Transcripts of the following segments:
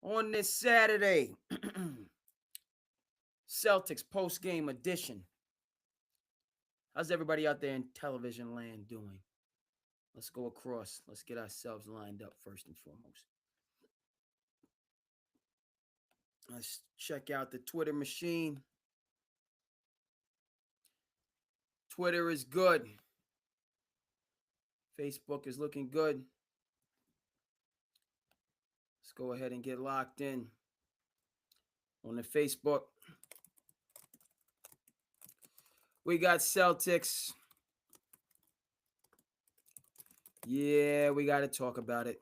on this Saturday. Celtics post-game edition. How's everybody out there in television land doing? Let's go across. Let's get ourselves lined up first and foremost. Let's check out the Twitter machine. Twitter is good. Facebook is looking good. Let's go ahead and get locked in on the Facebook. We got Celtics. Yeah, we got to talk about it.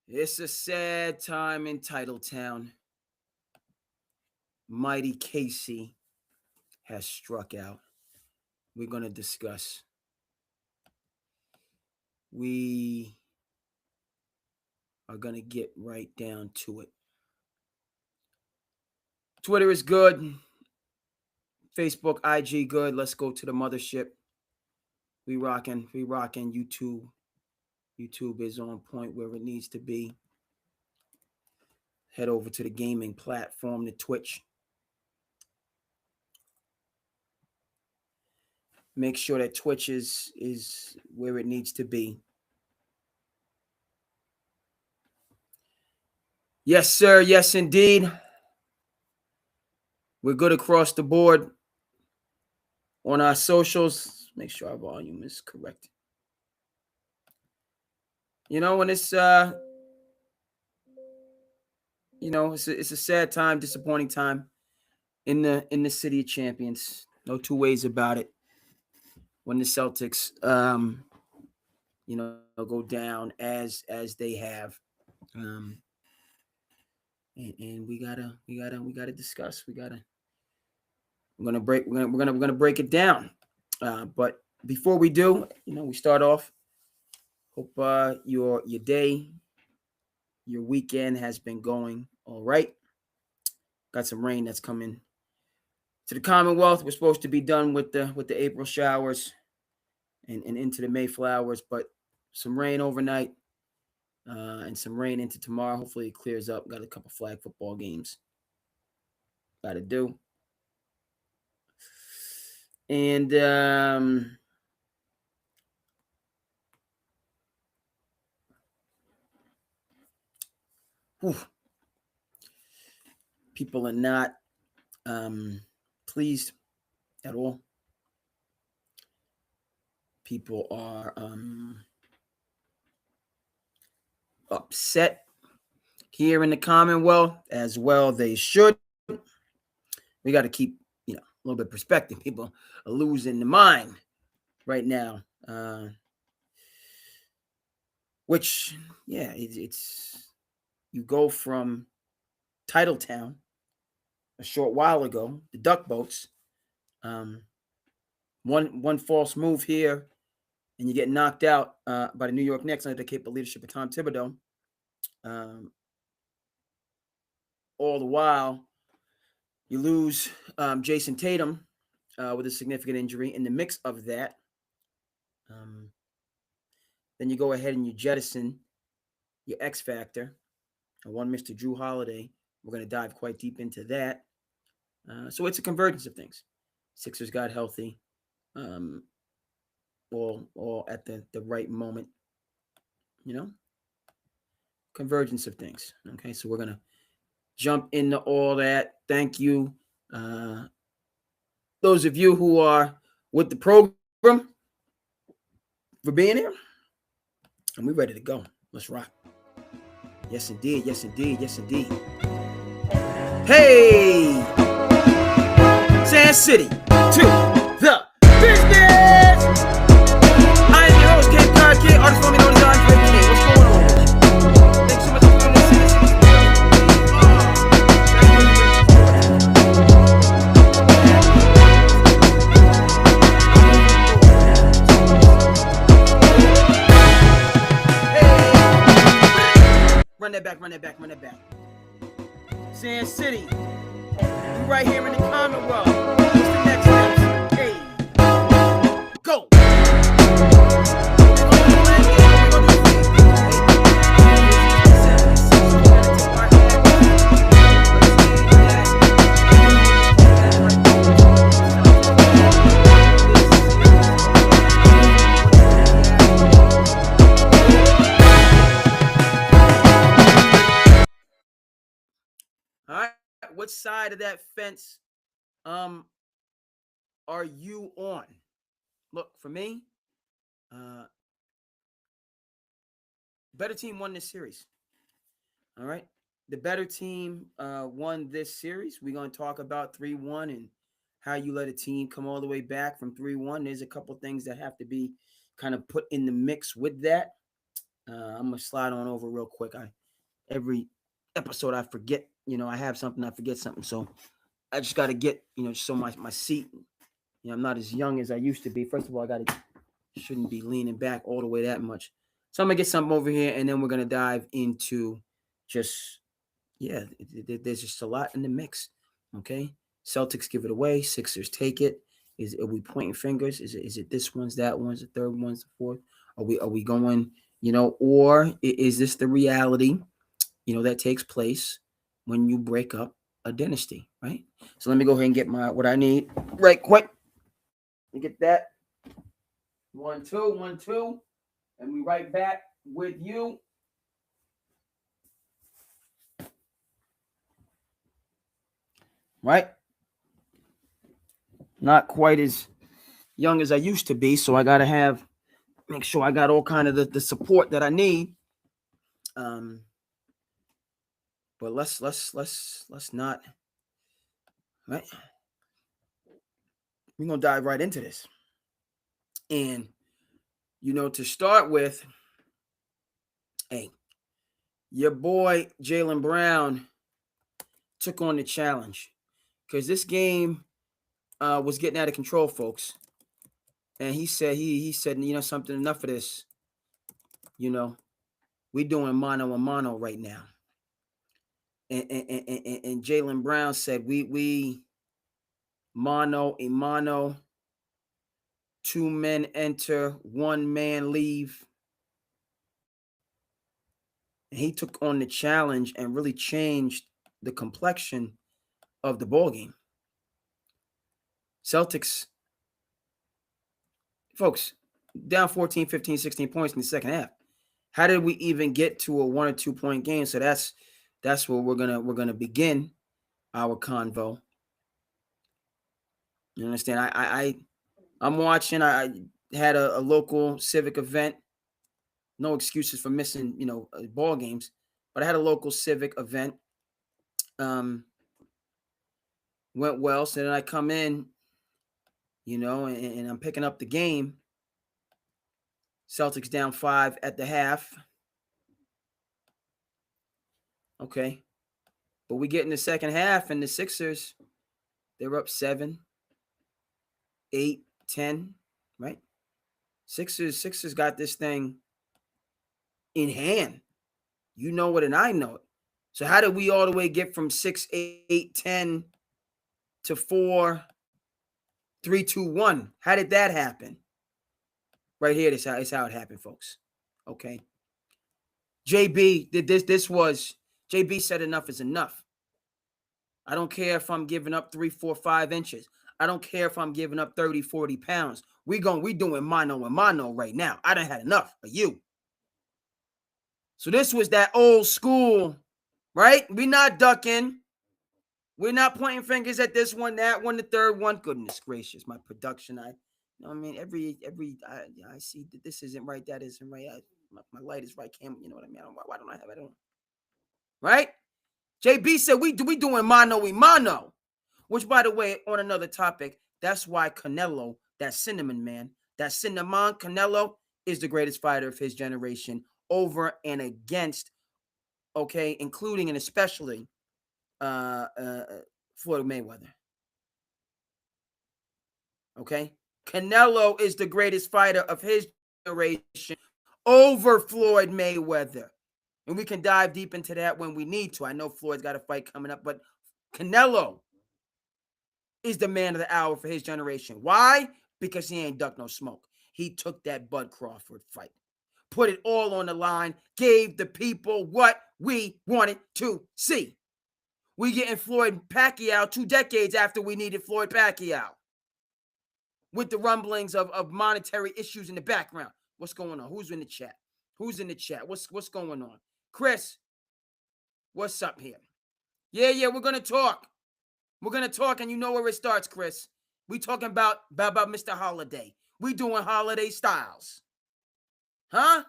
It's a sad time in Titletown. Mighty Casey has struck out. We're going to discuss. We are going to get right down to it. Twitter is good. Facebook, IG good. Let's go to the mothership. We rocking YouTube. YouTube is on point where it needs to be. Head over to the gaming platform, the Twitch. Make sure that Twitch is where it needs to be. Yes, sir. Yes, indeed. We're good across the board on our socials. Make sure our volume is correct. You know, when it's it's a sad time, disappointing time in the city of champions. No two ways about it. When the Celtics go down as they have. And we gotta discuss. We're gonna break it down. But before we do, we start off. Hope your day, your weekend has been going all right. Got some rain that's coming to the Commonwealth. We're supposed to be done with the April showers and into the Mayflowers, but some rain overnight and some rain into tomorrow. Hopefully it clears up. Got a couple flag football games got to do. And people are not pleased at all. People are upset here in the Commonwealth as well. They should. We got to keep, a little bit of perspective. People are losing their mind right now. Which, it's you go from Titletown a short while ago, the Duck Boats. One false move here, and you get knocked out by the New York Knicks under the capable leadership of Tom Thibodeau. All the while, you lose Jason Tatum with a significant injury. In the mix of that, then you go ahead and you jettison your X Factor, and one Mr. Drew Holiday. We're going to dive quite deep into that. So it's a convergence of things. Sixers got healthy, all at the right moment. Convergence of things. Okay, so we're going to jump into all that. Thank you. Those of you who are with the program for being here. And we're ready to go. Let's rock. Yes, indeed. Yes, indeed. Yes, indeed. Hey! SandCity to the business! I am your host, King Card King, artist formerly known as Andre King. What's going on? Thanks so much for tuning in to SandCity. Run that back. SandCity. We right here in the Commonwealth. What's the next steps? Hey. Go. what side of that fence are you on? Look, for me, better team won this series. All right. The better team won this series. We're going to talk about 3-1 and how you let a team come all the way back from 3-1. There's a couple things that have to be kind of put in the mix with that. I'm going to slide on over real quick. Every episode I forget, I have something, I forget something. So I just got to get, so my seat, I'm not as young as I used to be. First of all, shouldn't be leaning back all the way that much. So I'm going to get something over here, and then we're going to dive into there's just a lot in the mix. Okay. Celtics give it away. Sixers take it. Are we pointing fingers? Is it this one's, that one's, the third one's, the fourth? Are we going, or is this the reality, that takes place when you break up a dynasty, right? So let me go ahead and get what I need right quick. Let me get that. 1, 2, 1, 2. And we right back with you. Right? Not quite as young as I used to be, so I got to make sure I got all kind of the support that I need. But let's not, right? We're going to dive right into this. And, to start with, hey, your boy Jaylen Brown took on the challenge because this game was getting out of control, folks. And he said, something, enough of this. We doing mano a mano right now. And Jaylen Brown said, we mano a mano, 2 men enter, 1 man leave. And he took on the challenge and really changed the complexion of the ball game. Celtics, folks, down 14, 15, 16 points in the second half. How did we even get to a 1 or 2 point game? So that's where we're gonna begin our convo. You understand? I'm watching. I had a local civic event. No excuses for missing, ball games, but I had a local civic event. Went well. So then I come in, and I'm picking up the game. Celtics down 5 at the half. Okay. But we get in the second half, and the Sixers, they're up 7, 8, 10, right? Sixers got this thing in hand. You know it, and I know it. So how did we all the way get from 6, 8, 10 to 4, 3, 2, 1? How did that happen? Right here, this is how it happened, folks. Okay. JB did this. JB said enough is enough. I don't care if I'm giving up 3, 4, 5 inches. I don't care if I'm giving up 30, 40 pounds. We doing mano and mano right now. I done had enough of you. So this was that old school, right? We're not ducking. We're not pointing fingers at this one, that one, the third one. Goodness gracious, my production. I see that this isn't right, that isn't right. My light is right, camera. You know what I mean? Why don't I have it on? Right? JB said we doing mano y mano. Which, by the way, on another topic, that's why Canelo, that cinnamon man, that cinnamon Canelo is the greatest fighter of his generation over and against, okay, including and especially Floyd Mayweather. Okay? Canelo is the greatest fighter of his generation over Floyd Mayweather. And we can dive deep into that when we need to. I know Floyd's got a fight coming up, but Canelo is the man of the hour for his generation. Why? Because he ain't duck no smoke. He took that Bud Crawford fight, put it all on the line, gave the people what we wanted to see. We getting Floyd Pacquiao 2 decades after we needed Floyd Pacquiao, with the rumblings of monetary issues in the background. What's going on? Who's in the chat? What's going on? Chris, what's up here? Yeah, we're going to talk. We're going to talk, and you know where it starts, Chris. We talking about Mr. Holiday. We doing holiday styles. Huh?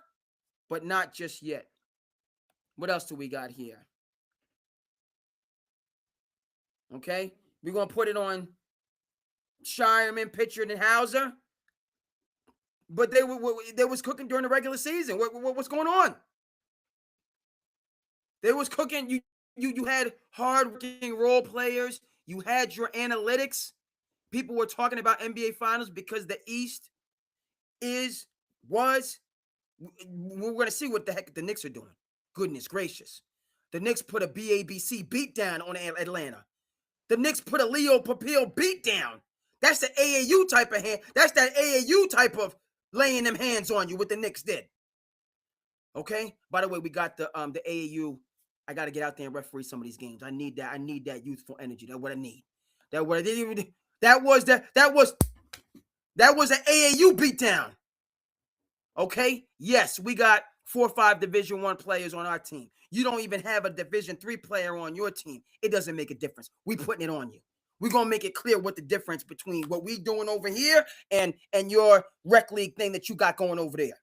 But not just yet. What else do we got here? Okay? We're going to put it on Shireman, Pitcher, and Hauser. But they was cooking during the regular season. What's going on? They was cooking. You had hard-working role players. You had your analytics. People were talking about NBA Finals because the East was. We're going to see what the heck the Knicks are doing. Goodness gracious. The Knicks put a BABC beatdown on Atlanta. The Knicks put a Leo Papil beatdown. That's the AAU type of hand. That's that AAU type of laying them hands on you, what the Knicks did. Okay? By the way, we got the AAU. I got to get out there and referee some of these games. I need that. I need that youthful energy. That's what I need. That was an AAU beatdown. Okay? Yes, we got 4 or 5 Division I players on our team. You don't even have a Division III player on your team. It doesn't make a difference. We putting it on you. We're going to make it clear what the difference between what we doing over here and your rec league thing that you got going over there.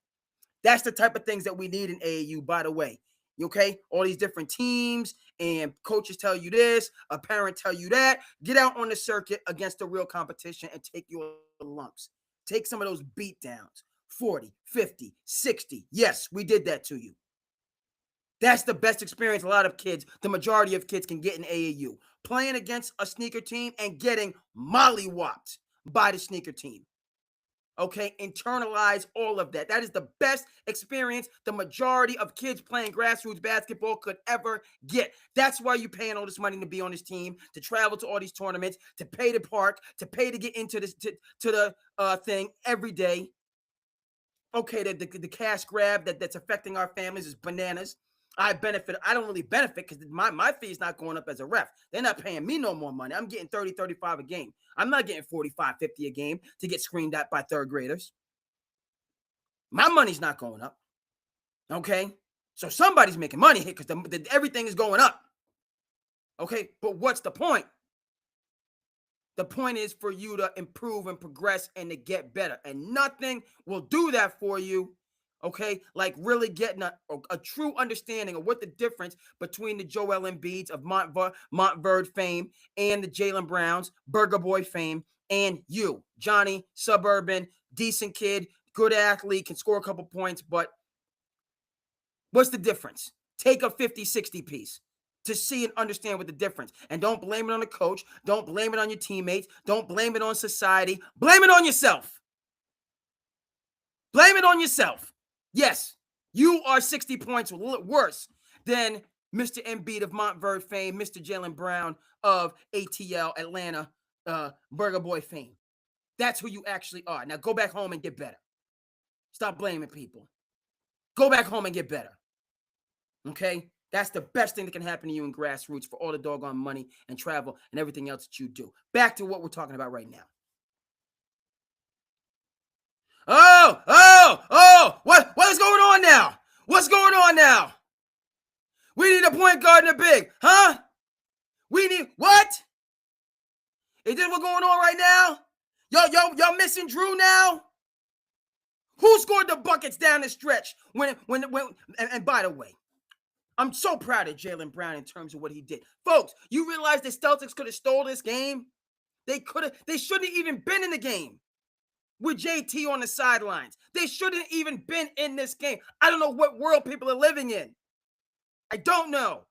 That's the type of things that we need in AAU, by the way. Okay? All these different teams and coaches tell you this, a parent tell you that. Get out on the circuit against the real competition and take your lumps. Take some of those beat downs. 40, 50, 60. Yes, we did that to you. That's the best experience a lot of kids, the majority of kids can get in AAU. Playing against a sneaker team and getting mollywopped by the sneaker team. Okay, internalize all of that. That is the best experience the majority of kids playing grassroots basketball could ever get. That's why you're paying all this money to be on this team, to travel to all these tournaments, to pay to park, to pay to get into this to the thing every day. Okay, the cash grab that's affecting our families is bananas. I benefit. I don't really benefit because my fee is not going up as a ref. They're not paying me no more money. I'm getting 30, 35 a game. I'm not getting 45, 50 a game to get screamed at by third graders. My money's not going up. Okay? So somebody's making money here because everything is going up. Okay? But what's the point? The point is for you to improve and progress and to get better. And nothing will do that for you. Okay, like really getting a true understanding of what the difference between the Joel Embiids of Montverde fame and the Jaylen Browns, Burger Boy fame, and you, Johnny, suburban, decent kid, good athlete, can score a couple points, but what's the difference? Take a 50, 60 piece to see and understand what the difference. And don't blame it on the coach. Don't blame it on your teammates. Don't blame it on society. Blame it on yourself. Blame it on yourself. Yes, you are 60 points worse than Mr. Embiid of Montverde fame, Mr. Jaylen Brown of ATL, Atlanta, Burger Boy fame. That's who you actually are. Now go back home and get better. Stop blaming people. Go back home and get better. Okay? That's the best thing that can happen to you in grassroots for all the doggone money and travel and everything else that you do. Back to what we're talking about right now. What is going on now? What's going on now? We need a point guard and a big, huh? We need what? Is this what's going on right now? Y'all missing Drew now? Who scored the buckets down the stretch? And by the way, I'm so proud of Jaylen Brown in terms of what he did. Folks, you realize the Celtics could have stole this game? They shouldn't have even been in the game with JT on the sidelines. They shouldn't even been in this game. I don't know what world people are living in. I don't know.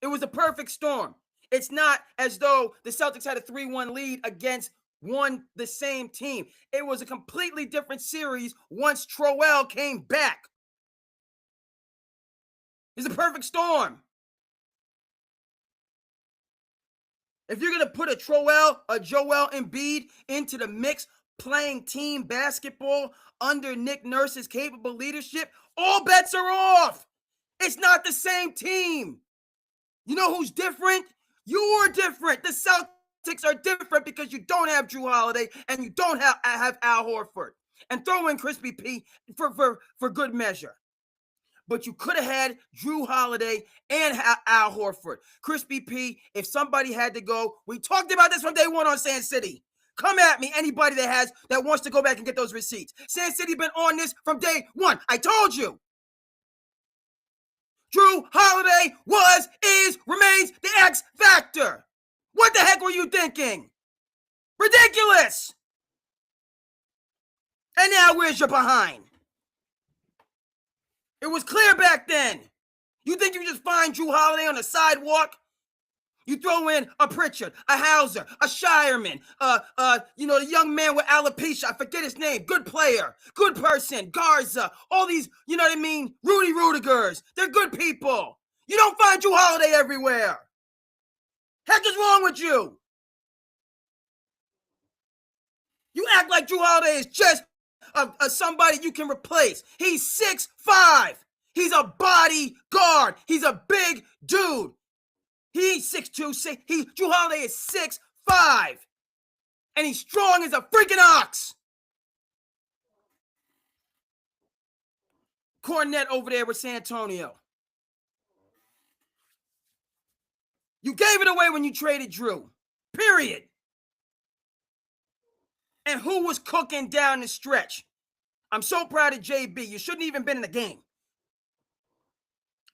It was a perfect storm. It's not as though the Celtics had a 3-1 lead against the same team. It was a completely different series once Troel came back. It's a perfect storm. If you're going to put a Joel Embiid into the mix playing team basketball under Nick Nurse's capable leadership, all bets are off. It's not the same team. You know who's different? You're different. The Celtics are different because you don't have Drew Holiday and you don't have Al Horford. And throw in Crispy P for good measure. but you could have had Drew Holiday and Al Horford. Crispy P, if somebody had to go, we talked about this from day one on SandCity. Come at me, anybody that wants to go back and get those receipts. SandCity been on this from day one. I told you. Drew Holiday remains the X factor. What the heck were you thinking? Ridiculous. And now where's your behind? It was clear back then. You think you just find Drew Holiday on the sidewalk? You throw in a Pritchard, a Hauser, a Shireman, the young man with alopecia, I forget his name, good player, good person, Garza, all these, you know what I mean, Rudy Rudigers. They're good people. You don't find Drew Holiday everywhere. Heck is wrong with you? You act like Drew Holiday is just somebody you can replace. He's 6'5". He's a bodyguard. He's a big dude. He's 6'2". Drew Holiday is 6'5". And he's strong as a freaking ox. Cornette over there with San Antonio. You gave it away when you traded Drew. Period. And who was cooking down the stretch? I'm so proud of JB. You shouldn't even been in the game.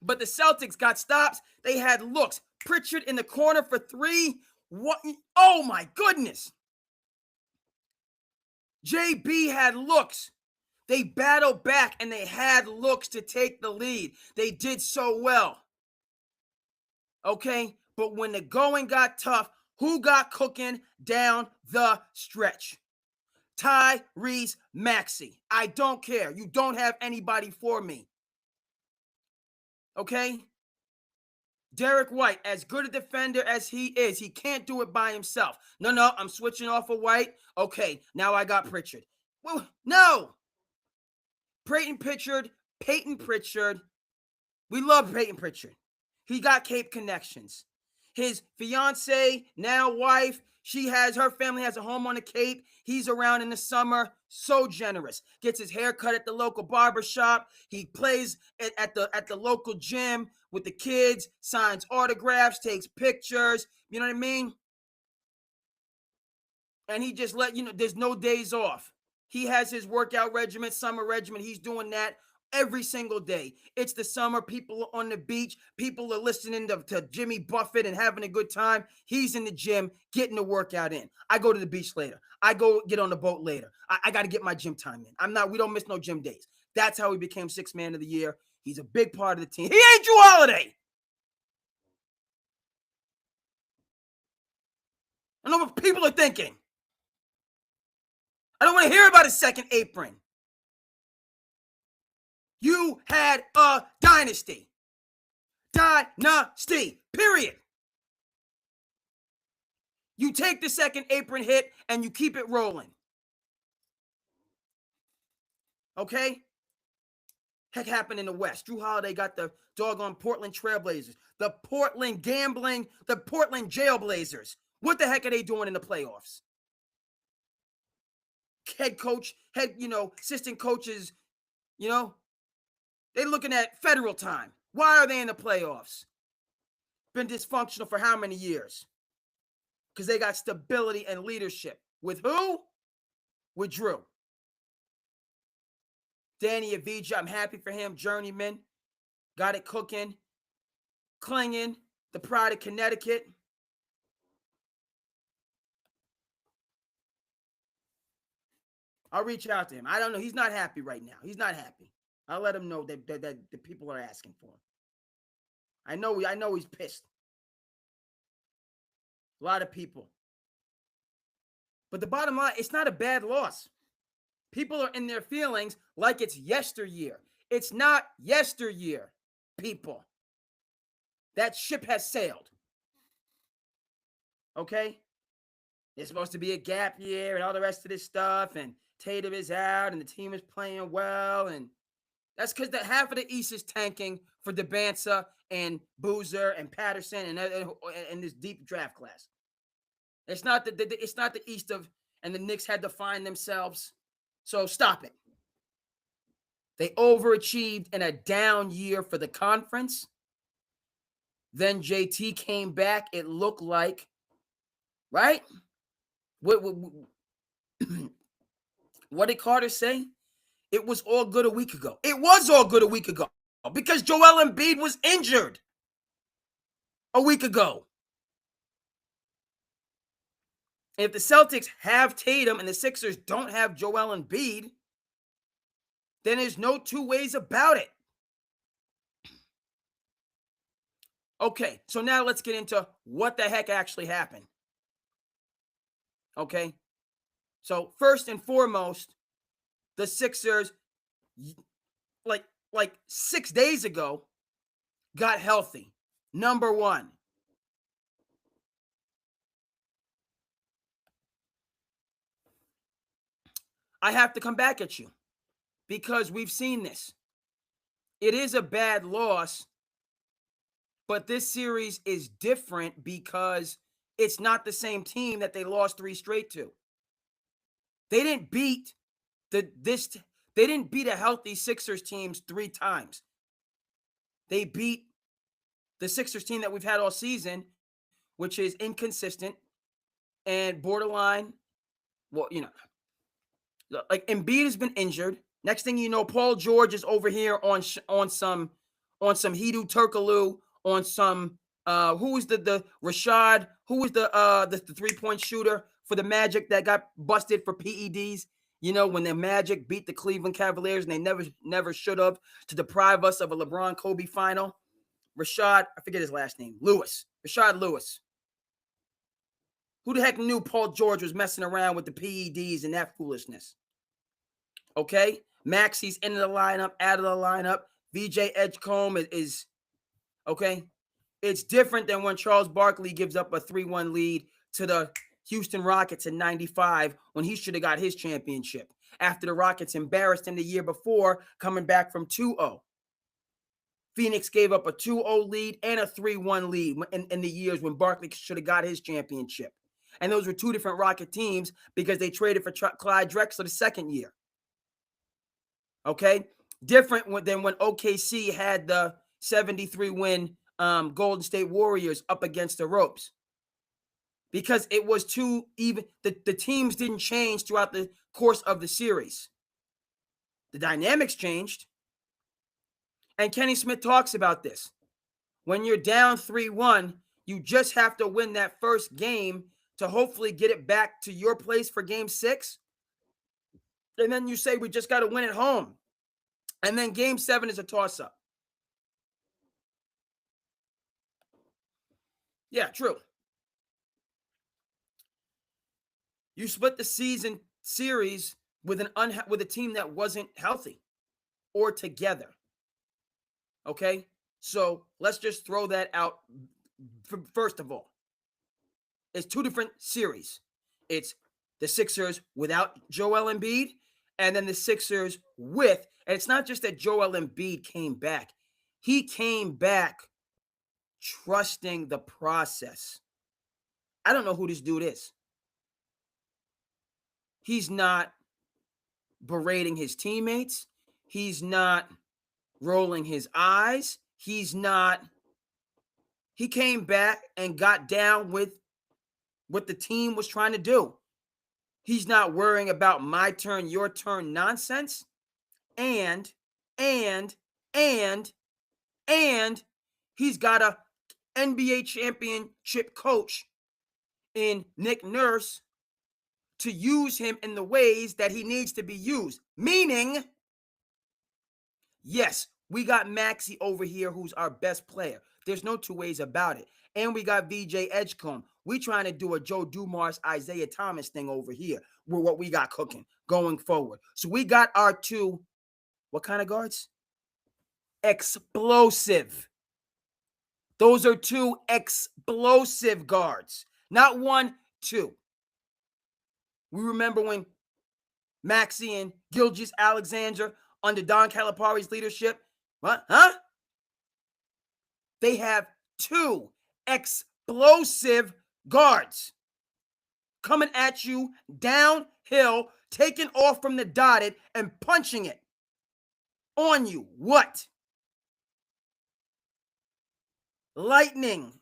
But the Celtics got stops. They had looks. Pritchard in the corner for three. What? Oh, my goodness. JB had looks. They battled back, and they had looks to take the lead. They did so well. Okay? But when the going got tough, who got cooking down the stretch? Tyrese Maxey. I don't care. You don't have anybody for me. Okay? Derek White, as good a defender as he is, he can't do it by himself. No, I'm switching off of White. Okay, now I got Pritchard. Well, no. Peyton Pritchard. We love Peyton Pritchard. He got Cape connections. His fiance, now wife, her family has a home on the Cape. He's around in the summer. So generous. Gets his hair cut at the local barber shop. He plays at the local gym with the kids, signs autographs, takes pictures. You know what I mean? And he just there's no days off. He has his workout regimen, summer regimen. He's doing that every single day. It's the summer. People are on the beach. People are listening to Jimmy Buffett and having a good time. He's in the gym getting the workout in. I go to the beach later. I go get on the boat later. I got to get my gym time in. We don't miss no gym days. That's how he became Sixth Man of the Year. He's a big part of the team. He ain't Drew Holiday. I know what people are thinking. I don't want to hear about his second apron. You had a dynasty. Dynasty, period. You take the second apron hit and you keep it rolling. Okay? Heck happened in the West. Drew Holiday got the doggone Portland Trailblazers, the Portland Gambling, the Portland Jailblazers. What the heck are they doing in the playoffs? Head coach, assistant coaches, they're looking at federal time. Why are they in the playoffs? Been dysfunctional for how many years? Because they got stability and leadership. With who? With Drew. Danny Avdija, I'm happy for him. Journeyman. Got it cooking. Clinging. The pride of Connecticut. I'll reach out to him. I don't know. He's not happy right now. He's not happy. I'll let him know that the people are asking for him. I know he's pissed. A lot of people. But the bottom line, it's not a bad loss. People are in their feelings like it's yesteryear. It's not yesteryear, people. That ship has sailed. Okay? There's supposed to be a gap year and all the rest of this stuff, and Tatum is out, and the team is playing well, and that's because half of the East is tanking for DeBansa and Boozer and Patterson and this deep draft class. It's not the East and the Knicks had to find themselves. So stop it. They overachieved in a down year for the conference. Then JT came back. It looked like, right? What did Carter say? It was all good a week ago. It was all good a week ago because Joel Embiid was injured a week ago. And if the Celtics have Tatum and the Sixers don't have Joel Embiid, then there's no two ways about it. Okay, so now let's get into what the heck actually happened. Okay, so first and foremost, the Sixers, like 6 days ago, got healthy. Number one. I have to come back at you because we've seen this. It is a bad loss, but this series is different because it's not the same team that they lost 3 straight to. They didn't beat they didn't beat a healthy Sixers teams 3 times. They beat the Sixers team that we've had all season, which is inconsistent and borderline. Well, like Embiid has been injured. Next thing you know, Paul George is over here on some Hedo Turkoglu, on some who was the Rashad, who was the 3-point shooter for the Magic that got busted for PEDs. When the Magic beat the Cleveland Cavaliers and they never should have, to deprive us of a LeBron Kobe final. Rashad, I forget his last name, Rashad Lewis. Who the heck knew Paul George was messing around with the PEDs and that foolishness? Okay, Maxey's in the lineup, out of the lineup. VJ Edgecombe is okay. It's different than when Charles Barkley gives up a 3-1 lead to the Houston Rockets in 95 when he should have got his championship after the Rockets embarrassed him the year before, coming back from 2-0. Phoenix gave up a 2-0 lead and a 3-1 lead in the years when Barkley should have got his championship. And those were 2 different Rocket teams because they traded for Clyde Drexler the second year. Okay? Different than when OKC had the 73-win Golden State Warriors up against the ropes. Because it was too even. The teams didn't change throughout the course of the series. The dynamics changed. And Kenny Smith talks about this. When you're down 3-1, you just have to win that first game to hopefully get it back to your place for game 6. And then you say, we just got to win at home. And then game 7 is a toss-up. Yeah, true. You split the season series with a team that wasn't healthy or together. Okay? So let's just throw that out first of all. It's 2 different series. It's the Sixers without Joel Embiid and then the Sixers with, and it's not just that Joel Embiid came back. He came back trusting the process. I don't know who this dude is. He's not berating his teammates. He's not rolling his eyes. He came back and got down with what the team was trying to do. He's not worrying about my turn, your turn nonsense. And he's got a NBA championship coach in Nick Nurse to use him in the ways that he needs to be used. Meaning, yes, we got Maxey over here who's our best player. There's no 2 ways about it. And we got VJ Edgecombe. We trying to do a Joe Dumars, Isaiah Thomas thing over here with what we got cooking going forward. So we got our 2, what kind of guards? Explosive. Those are 2 explosive guards. Not 1, 2. We remember when Maxey and Gilgeous-Alexander under Don Calipari's leadership, what? Huh? They have 2 explosive guards coming at you downhill, taking off from the dotted and punching it. on you. What? Lightning.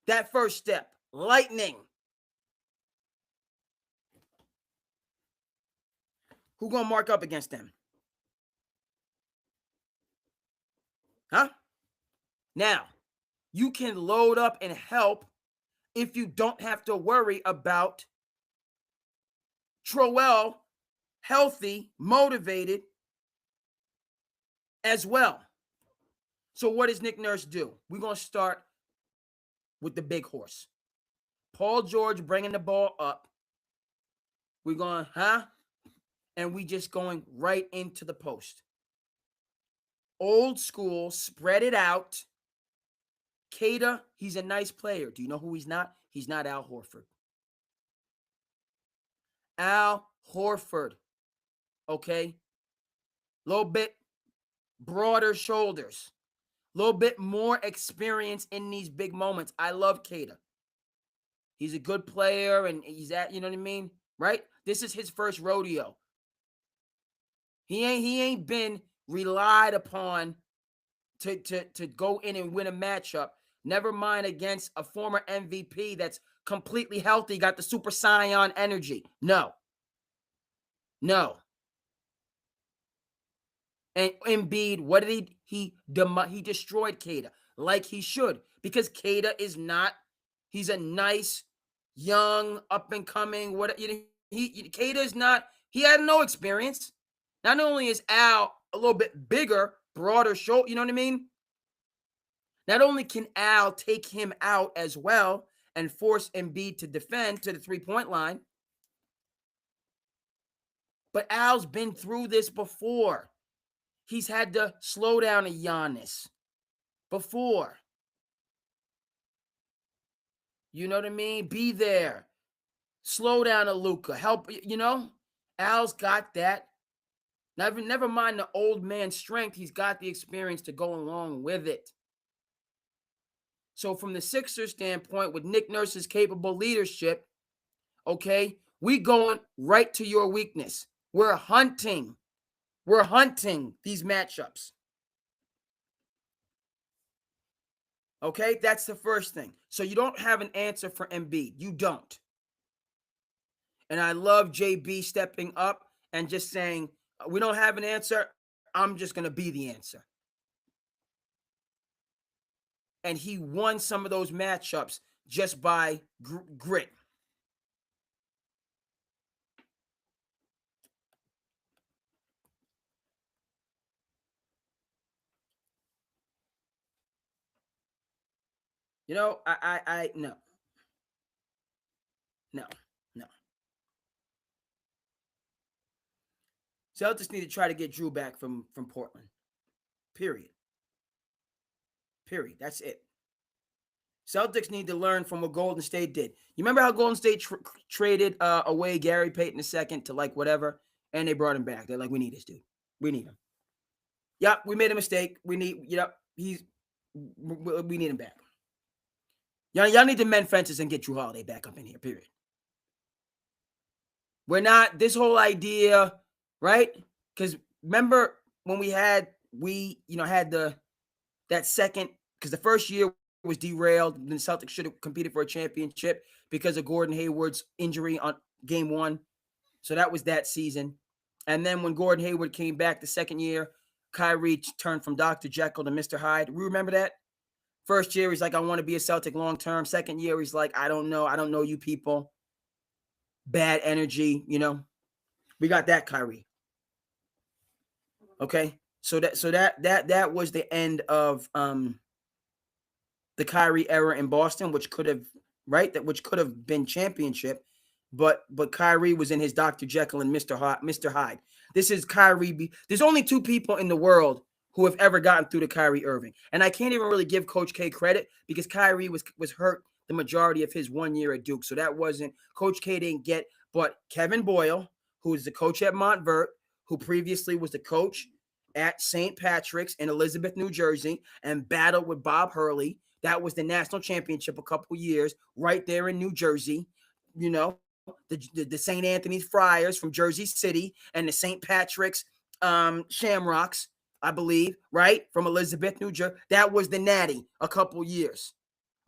That first step. Lightning. Who gonna mark up against them? Huh? Now, you can load up and help if you don't have to worry about Troel healthy, motivated as well. So what does Nick Nurse do? We're going to start with the big horse. Paul George bringing the ball up. We're going, and we just going right into the post. Old school, spread it out. Cada, he's a nice player. Do you know who he's not? He's not Al Horford. Al Horford, okay? A little bit broader shoulders. A little bit more experience in these big moments. I love Cada. He's a good player, and he's at, you know what I mean? Right? This is his first rodeo. He ain't been relied upon to go in and win a matchup. Never mind against a former MVP that's completely healthy, got the Super Saiyan energy. No. And Embiid, what did he destroyed Cada like he should, because Cada is not. He's a nice, young, up and coming. Cada is not. He had no experience. Not only is Al a little bit bigger, broader shoulder, you know what I mean? Not only can Al take him out as well and force Embiid to defend to the three-point line, but Al's been through this before. He's had to slow down a Giannis before. You know what I mean? Be there. Slow down a Luka. Help, you know? Al's got that. Never mind the old man strength. He's got the experience to go along with it. So from the Sixers standpoint, with Nick Nurse's capable leadership, okay, we going right to your weakness. We're hunting these matchups. Okay, that's the first thing. So you don't have an answer for Embiid. You don't. And I love JB stepping up and just saying, we don't have an answer. I'm just going to be the answer. And he won some of those matchups just by grit. You know, no. Celtics need to try to get Drew back from Portland. Period. That's it. Celtics need to learn from what Golden State did. You remember how Golden State traded away Gary Payton II to like whatever, and they brought him back. They're like, we need this dude. We need him. Yep, we made a mistake. We need him back. Y'all need to mend fences and get Drew Holiday back up in here, period. We're not, this whole idea, right? Because remember when we had that second, because the first year was derailed, then the Celtics should have competed for a championship because of Gordon Hayward's injury on game 1. So that was that season. And then when Gordon Hayward came back the second year, Kyrie turned from Dr. Jekyll to Mr. Hyde. We remember that? First year, he's like, I want to be a Celtic long-term. Second year, he's like, I don't know you people. Bad energy, you know. We got that Kyrie. Okay? So that was the end of the Kyrie era in Boston, which could have been championship, but Kyrie was in his Dr. Jekyll and Mr. Hyde. This is Kyrie. There's only 2 people in the world who have ever gotten through to Kyrie Irving, and I can't even really give Coach K credit because Kyrie was hurt the majority of his 1 year at Duke, so that wasn't Coach K didn't get. But Kevin Boyle, who is the coach at Montverde, who previously was the coach at St. Patrick's in Elizabeth, New Jersey, and battled with Bob Hurley. That was the national championship a couple years right there in New Jersey. You know, the St. Anthony's Friars from Jersey City and the St. Patrick's Shamrocks. I believe, right? From Elizabeth, New Jersey. That was the Natty a couple years.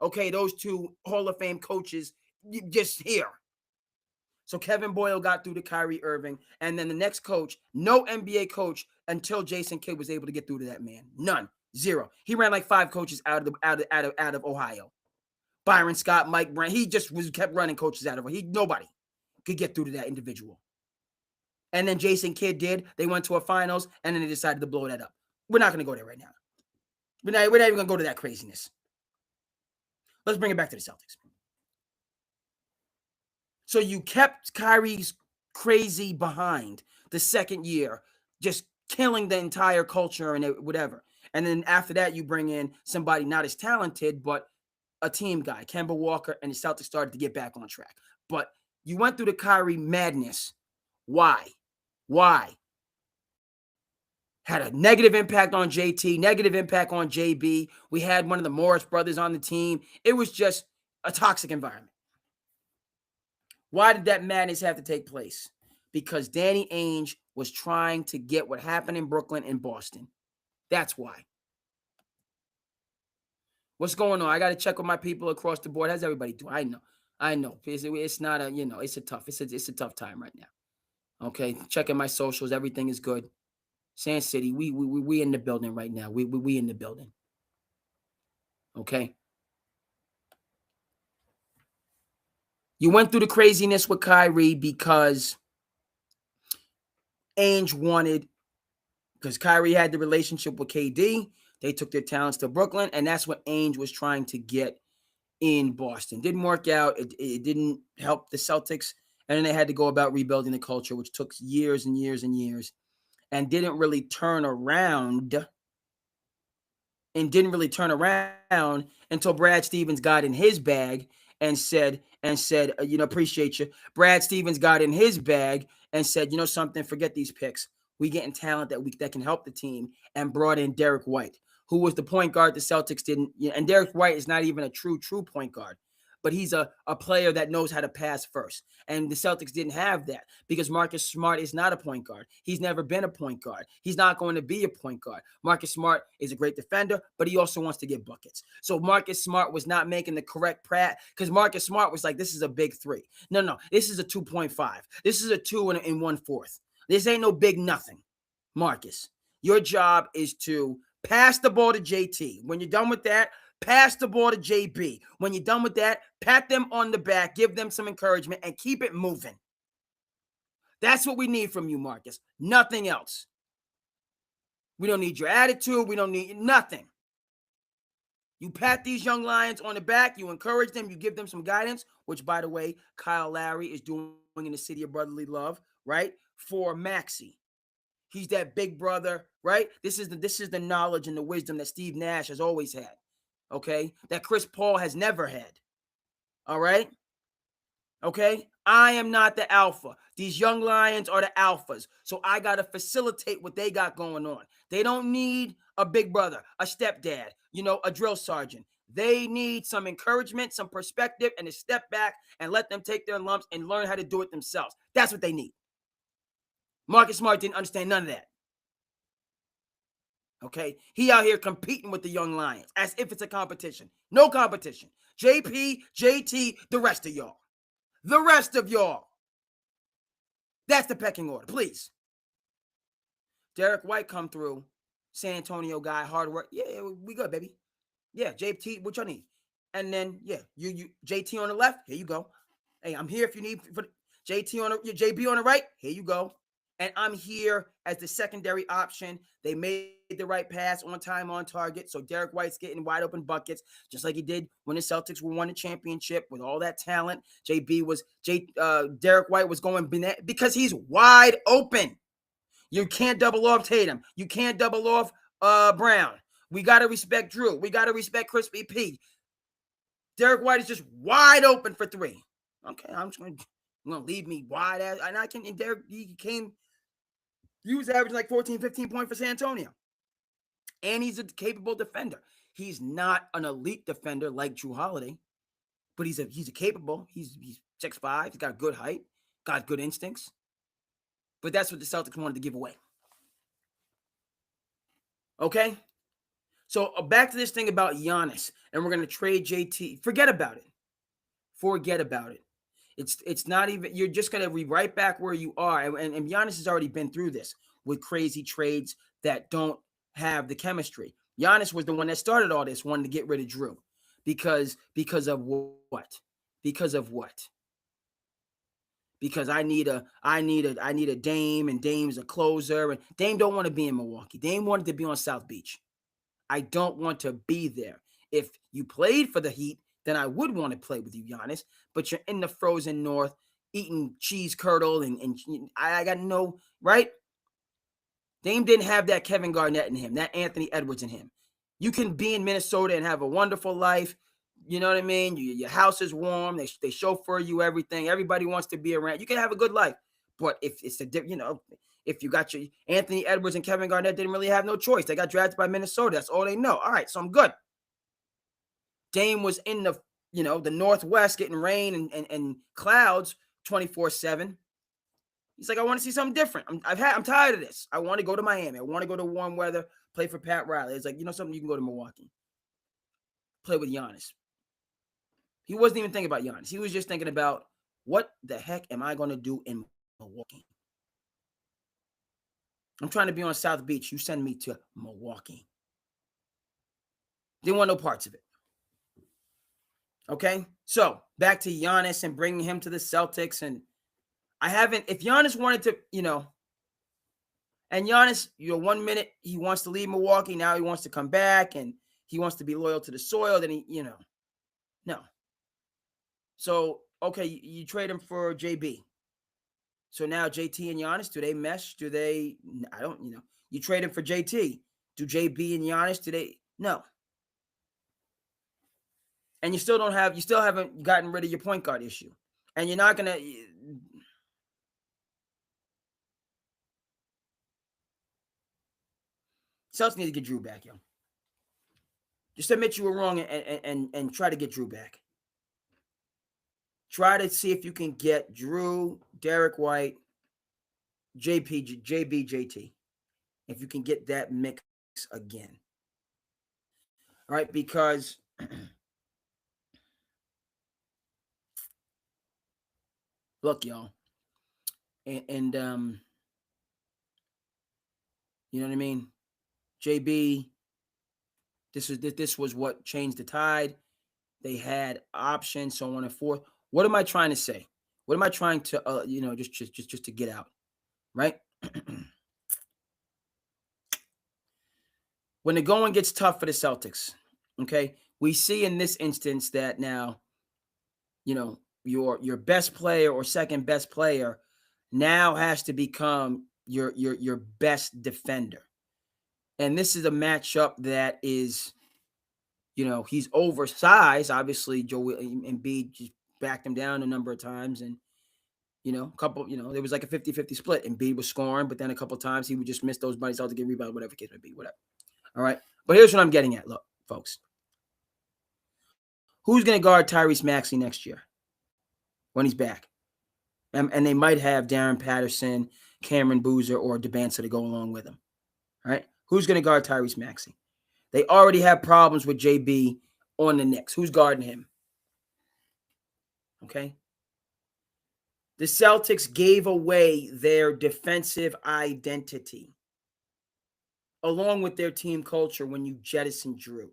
Okay, those two Hall of Fame coaches just here. So Kevin Boyle got through to Kyrie Irving, and then the next coach, no NBA coach until Jason Kidd was able to get through to that man. None, zero. He ran like 5 coaches out of Ohio. Byron Scott, Mike Brand. He just kept running coaches out of it. Nobody could get through to that individual. And then Jason Kidd did. They went to a finals, and then they decided to blow that up. We're not going to go there right now. We're not even going to go to that craziness. Let's bring it back to the Celtics. So you kept Kyrie's crazy behind the second year, just killing the entire culture and whatever. And then after that, you bring in somebody not as talented, but a team guy, Kemba Walker, and the Celtics started to get back on track. But you went through the Kyrie madness. Why? Had a negative impact on JT, negative impact on JB. We had one of the Morris brothers on the team. It was just a toxic environment. Why did that madness have to take place? Because Danny Ainge was trying to get what happened in Brooklyn and Boston. That's why. What's going on? I got to check with my people across the board. How's everybody doing? I know. It's not a, it's a tough time right now. Okay, checking my socials. Everything is good. SandCity, we in the building right now. We in the building. Okay. You went through the craziness with Kyrie because Ainge wanted, because Kyrie had the relationship with KD. They took their talents to Brooklyn, and that's what Ainge was trying to get in Boston. Didn't work out. It didn't help the Celtics, and then they had to go about rebuilding the culture, which took years and years and years, and didn't really turn around until Brad Stevens got in his bag and said, appreciate you. Brad Stevens got in his bag and said, something, forget these picks. We getting talent that can help the team, and brought in Derek White, who was the point guard the Celtics didn't. And Derek White is not even a true point guard, but he's a player that knows how to pass first. And the Celtics didn't have that because Marcus Smart is not a point guard. He's never been a point guard. He's not going to be a point guard. Marcus Smart is a great defender, but he also wants to get buckets. So Marcus Smart was not making the correct because Marcus Smart was like, this is a big 3. No, this is a 2.5. This is a 2 and 1/4. This ain't no big nothing. Marcus, your job is to pass the ball to JT. When you're done with that, pass the ball to JB. When you're done with that, pat them on the back, give them some encouragement, and keep it moving. That's what we need from you, Marcus. Nothing else. We don't need your attitude. We don't need nothing. You pat these young lions on the back. You encourage them. You give them some guidance, which, by the way, Kyle Lowry is doing in the City of Brotherly Love, right? For Maxey. He's that big brother, right? This is the knowledge and the wisdom that Steve Nash has always had. Okay, that Chris Paul has never had. All right. Okay, I am not the alpha. These young lions are the alphas. So I got to facilitate what they got going on. They don't need a big brother, a stepdad, a drill sergeant. They need some encouragement, some perspective, and to step back and let them take their lumps and learn how to do it themselves. That's what they need. Marcus Smart didn't understand none of that. Okay, he out here competing with the young lions as if it's a competition. No competition. JP, JT, the rest of y'all. The rest of y'all. That's the pecking order, please. Derek White come through. San Antonio guy, hard work. Yeah, we good, baby. Yeah, JT, what y'all need? And then, yeah, you JT on the left, here you go. Hey, I'm here if you need for JT on the JB on the right, here you go. And I'm here as the secondary option. They made the right pass on time, on target. So Derek White's getting wide open buckets, just like he did when the Celtics won the championship with all that talent. Derek White was going because he's wide open. You can't double off Tatum. You can't double off Brown. We got to respect Drew. We got to respect Crispy P. Derek White is just wide open for 3. Okay, I'm just going to leave me wide as, and I can. And Derek, he was averaging like 14, 15 points for San Antonio. And he's a capable defender. He's not an elite defender like Jrue Holiday, but he's a capable. He's 6'5". He's got good height, got good instincts. But that's what the Celtics wanted to give away. Okay? So back to this thing about Giannis, and we're going to trade JT. Forget about it. Forget about it. It's not even, you're just going to be right back where you are. And Giannis has already been through this with crazy trades that don't have the chemistry. Giannis was the one that started all this, wanting to get rid of Drew. Because of what? Because of what? Because I need a Dame, and Dame's a closer, and Dame don't want to be in Milwaukee. Dame wanted to be on South Beach. I don't want to be there. If you played for the Heat, then I would want to play with you, Giannis. But you're in the frozen north, eating cheese curdle, and I got no, right? Dame didn't have that Kevin Garnett in him, that Anthony Edwards in him. You can be in Minnesota and have a wonderful life. You know what I mean? Your house is warm. They chauffeur you everything. Everybody wants to be around. You can have a good life. But if it's if you got your Anthony Edwards and Kevin Garnett didn't really have no choice. They got drafted by Minnesota. That's all they know. All right, so I'm good. Dame was in the Northwest getting rain and clouds 24/7. He's like, I want to see something different. I'm tired of this. I want to go to Miami. I want to go to warm weather, play for Pat Riley. It's like, something, you can go to Milwaukee. Play with Giannis. He wasn't even thinking about Giannis. He was just thinking about, what the heck am I going to do in Milwaukee? I'm trying to be on South Beach. You send me to Milwaukee. Didn't want no parts of it. Okay? So, back to Giannis and bringing him to the Celtics. And if Giannis wanted to, and Giannis, 1 minute he wants to leave Milwaukee. Now he wants to come back and he wants to be loyal to the soil. Then no. So, okay, you trade him for JB. So now JT and Giannis, do they mesh? Do they? I don't, you trade him for JT. Do JB and Giannis, do they? No. And you still haven't gotten rid of your point guard issue. And you're not going to. Celtics need to get Drew back, yo. Just admit you were wrong and try to get Drew back. Try to see if you can get Drew, Derek White, JB, JT. If you can get that mix again. All right, because look, y'all. And you know what I mean? JB, this was what changed the tide. They had options, so on and forth. What am I trying to say? What am I trying to, just to get out, right? When the going gets tough for the Celtics, okay, we see in this instance that now, your best player or second best player now has to become your best defender. And this is a matchup that is, he's oversized. Obviously, Joel Embiid just backed him down a number of times. And, there was like a 50-50 split. Embiid was scoring, but then a couple of times he would just miss those bodies out to get rebound, whatever case may be, whatever. All right. But here's what I'm getting at. Look, folks. Who's going to guard Tyrese Maxey next year when he's back? And they might have Darren Patterson, Cameron Boozer, or Debanza to go along with him. All right. Who's going to guard Tyrese Maxey? They already have problems with JB on the Knicks. Who's guarding him? Okay. The Celtics gave away their defensive identity along with their team culture when you jettison Drew.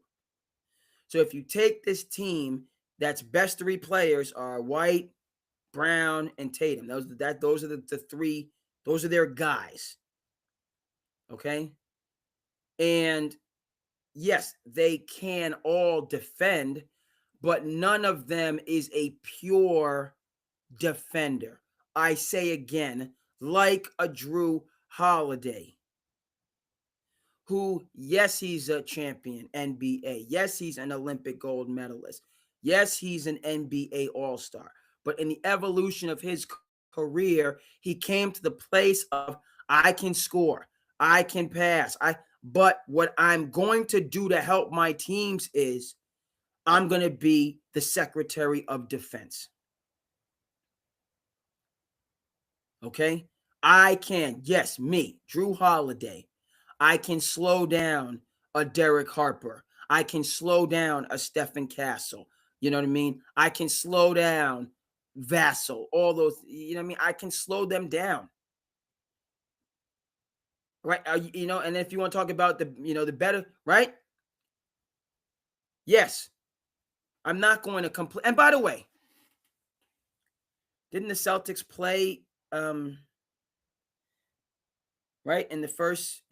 So if you take this team, that's best three players are White, Brown, and Tatum. Those are the three. Those are their guys. Okay. And yes, they can all defend, but none of them is a pure defender. I say again, like a Drew Holiday, who, yes, he's a champion, NBA. Yes, he's an Olympic gold medalist. Yes, he's an NBA All-Star. But in the evolution of his career, he came to the place of, I can score, I can pass, but what I'm going to do to help my teams is I'm going to be the Secretary of Defense. Okay? I can, yes, me, Drew Holiday. I can slow down a Derek Harper. I can slow down a Stephen Castle. You know what I mean? I can slow down Vassell. All those, you know what I mean? I can slow them down. Right? And if you want to talk about the better, right? Yes. I'm not going to complain. And by the way, didn't the Celtics play right in the first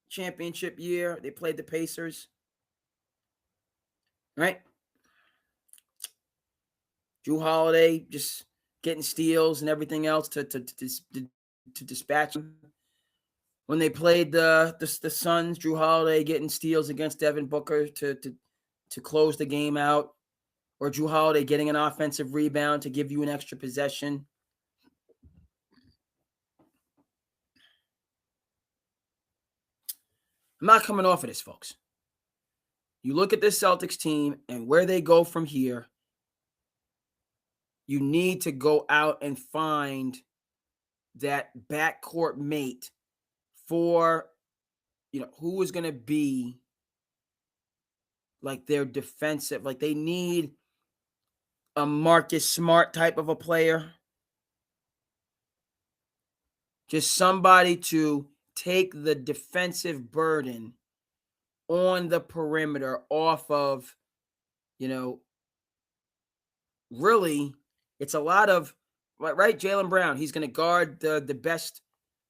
championship year? They played the Pacers, right? Drew Holiday just getting steals and everything else to dispatch them. When they played the Suns, Drew Holiday getting steals against Devin Booker to close the game out, or Drew Holiday getting an offensive rebound to give you an extra possession. I'm not coming off of this, folks. You look at this Celtics team and where they go from here, you need to go out and find that backcourt mate for, who is going to be like their defensive. Like they need a Marcus Smart type of a player. Just somebody to take the defensive burden on the perimeter off of, really, it's a lot of, right? Jaylen Brown, he's going to guard the best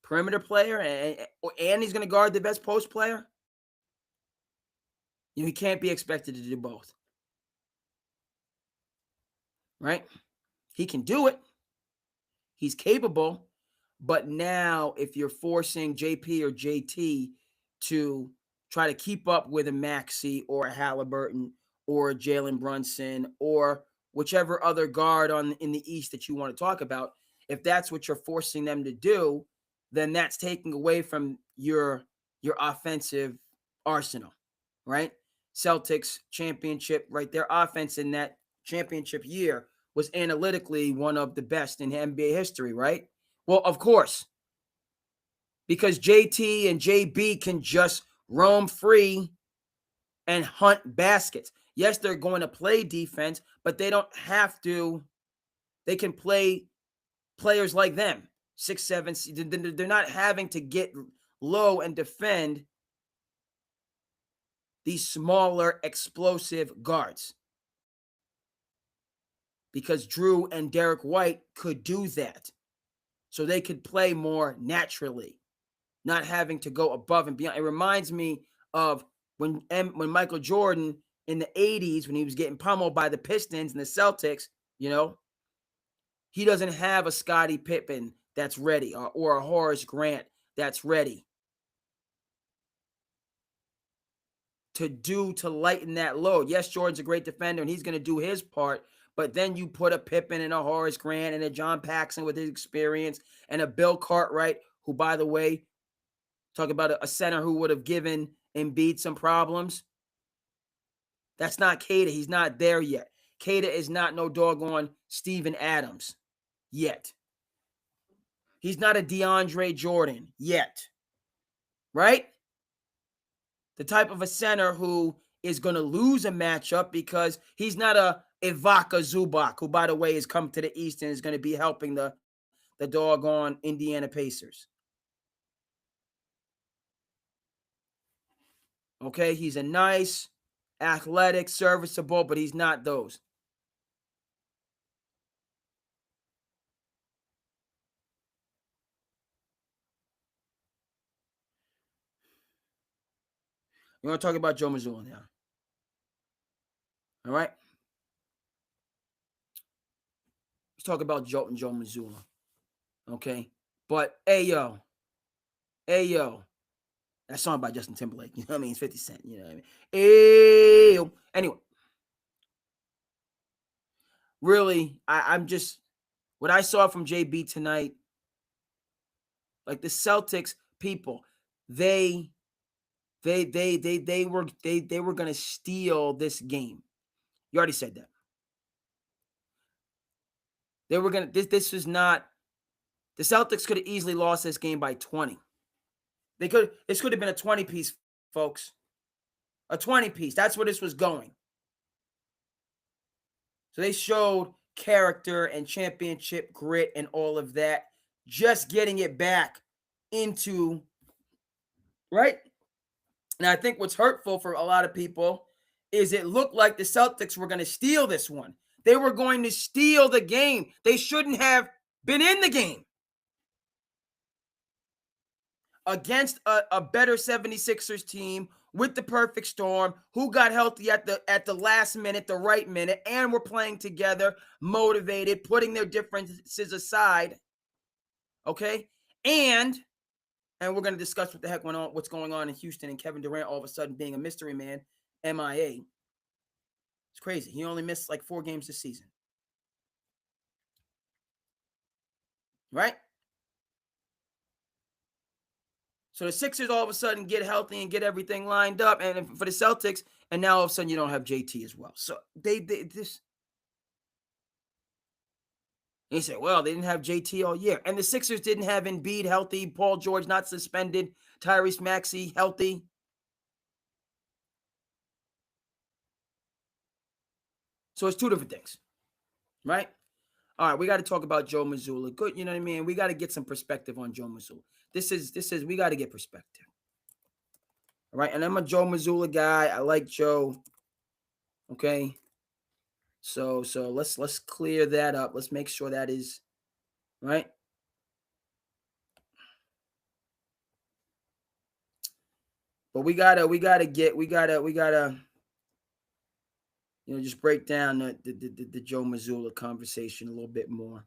perimeter player and he's going to guard the best post player. He can't be expected to do both. Right? He can do it. He's capable. But now if you're forcing JP or JT to try to keep up with a Maxey or a Halliburton or a Jalen Brunson or whichever other guard in the East that you want to talk about, if that's what you're forcing them to do, then that's taking away from your offensive arsenal, right? Celtics championship, right? Their offense in that championship year was analytically one of the best in NBA history, right? Well, of course, because JT and JB can just roam free and hunt baskets. Yes, they're going to play defense, but they don't have to. They can play players like them, 6'7". They're not having to get low and defend these smaller, explosive guards. Because Drew and Derek White could do that. So they could play more naturally, not having to go above and beyond. It reminds me of when Michael Jordan in the 80s, when he was getting pummeled by the Pistons and the Celtics, he doesn't have a Scottie Pippen that's ready or a Horace Grant that's ready to lighten that load. Yes, Jordan's a great defender and he's going to do his part, but then you put a Pippen and a Horace Grant and a John Paxson with his experience and a Bill Cartwright, who, by the way, talk about a center who would have given Embiid some problems. That's not Cada. He's not there yet. Cada is not no doggone Steven Adams yet. He's not a DeAndre Jordan yet. Right? The type of a center who is going to lose a matchup because he's not a Ivica Zubac, who, by the way, has come to the East and is going to be helping the doggone Indiana Pacers. Okay, he's a nice, athletic, serviceable, but he's not those. You want to talk about Joe Mazzulla now? All right? Let's talk about Joe Mazzulla. Okay? But, hey, yo. That song by Justin Timberlake, you know what I mean? It's 50 Cent, you know what I mean? Hey, yo. Anyway. Really, I'm just, what I saw from JB tonight, like the Celtics people, they were going to steal this game. You already said that. They were going to, this was not The Celtics could have easily lost this game by 20. This could have been a 20-piece, folks. A 20-piece. That's where this was going. So they showed character and championship grit and all of that. Just getting it back into, right? And I think what's hurtful for a lot of people is it looked like the Celtics were going to steal this one. They were going to steal the game. They shouldn't have been in the game. Against a better 76ers team with the perfect storm, who got healthy at the last minute, the right minute, and were playing together, motivated, putting their differences aside. Okay? And we're going to discuss what the heck what's going on in Houston, and Kevin Durant all of a sudden being a mystery man, MIA. It's crazy. He only missed like 4 games this season. Right? So the Sixers all of a sudden get healthy and get everything lined up, and for the Celtics, and now all of a sudden you don't have JT as well. So they say, well, they didn't have JT all year, and the Sixers didn't have Embiid healthy, Paul George not suspended, Tyrese Maxey healthy. So it's 2 different things, right? All right, we got to talk about Joe Mazzulla. Good, you know what I mean? We got to get some perspective on Joe Mazzulla. This is we got to get perspective. All right, and I'm a Joe Mazzulla guy. I like Joe. Okay. So let's clear that up. Let's make sure that is right. But we gotta just break down the Joe Mazzulla conversation a little bit more.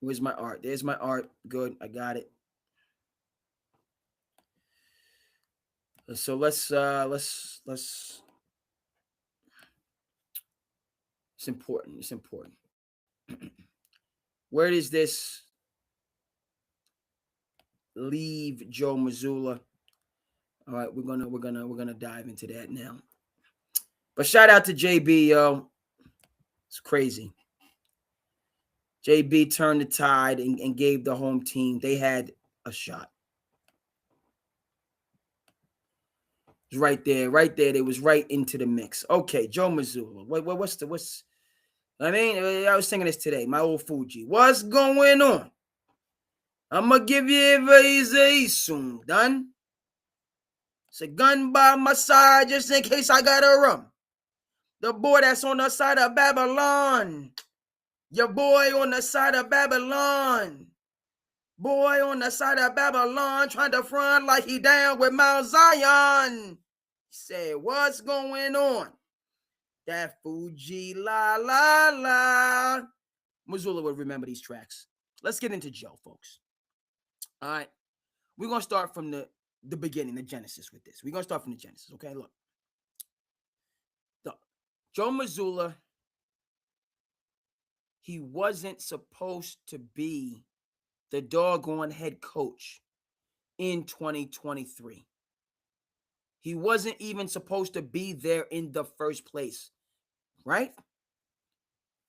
Where's my art? There's my art. Good. I got it. So let's it's important. It's important. Where does this leave Joe Mazzulla? All right, we're gonna dive into that now. But shout out to JB, yo. It's crazy. JB turned the tide and gave the home team. They had a shot. It was right there. They was right into the mix. Okay, Joe Mazzulla. What's I mean, I was singing this today. My old Fuji. What's going on? I'ma give you very soon. Done. It's a gun by my side just in case I gotta run. The boy that's on the side of Babylon. Your boy on the side of Babylon. Boy on the side of Babylon trying to front like he down with Mount Zion. He said, what's going on? That Fuji la la la. Mazzulla would remember these tracks. Let's get into Joe, folks. All right. We're going to start from the beginning, the genesis with this. We're going to start from the genesis, okay? Look. Joe Mazzulla, he wasn't supposed to be the doggone head coach in 2023. He wasn't even supposed to be there in the first place, right?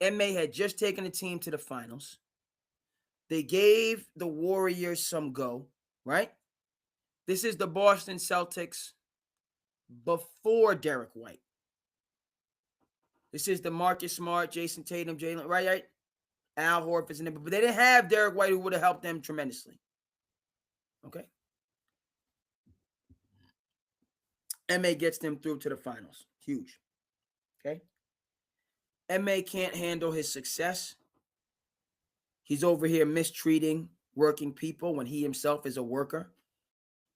MA had just taken the team to the finals. They gave the Warriors some go, right? This is the Boston Celtics before Derek White. This is the Marcus Smart, Jason Tatum, Jaylen, right? Al Horford's in there, but they didn't have Derek White, who would have helped them tremendously. Okay. MA gets them through to the finals. Huge. Okay. MA can't handle his success. He's over here mistreating working people when he himself is a worker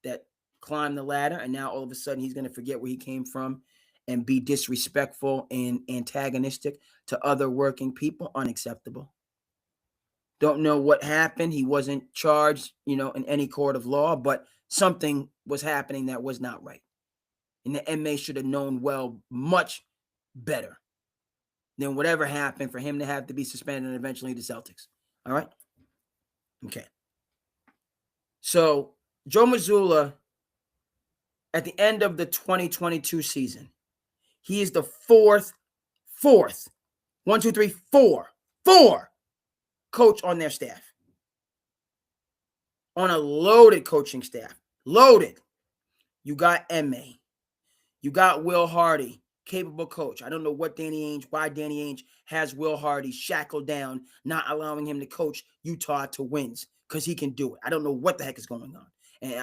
that climbed the ladder, and now all of a sudden he's going to forget where he came from and be disrespectful and antagonistic to other working people. Unacceptable. Don't know what happened. He wasn't charged, in any court of law, but something was happening that was not right. And the MA should have known much better than whatever happened for him to have to be suspended and eventually the Celtics. All right? Okay. So, Joe Mazzulla, at the end of the 2022 season, he is the fourth, 1, 2, 3, 4 coach on their staff. On a loaded coaching staff. Loaded. You got M.A. You got Will Hardy, capable coach. I don't know why Danny Ainge has Will Hardy shackled down, not allowing him to coach Utah to wins because he can do it. I don't know what the heck is going on. And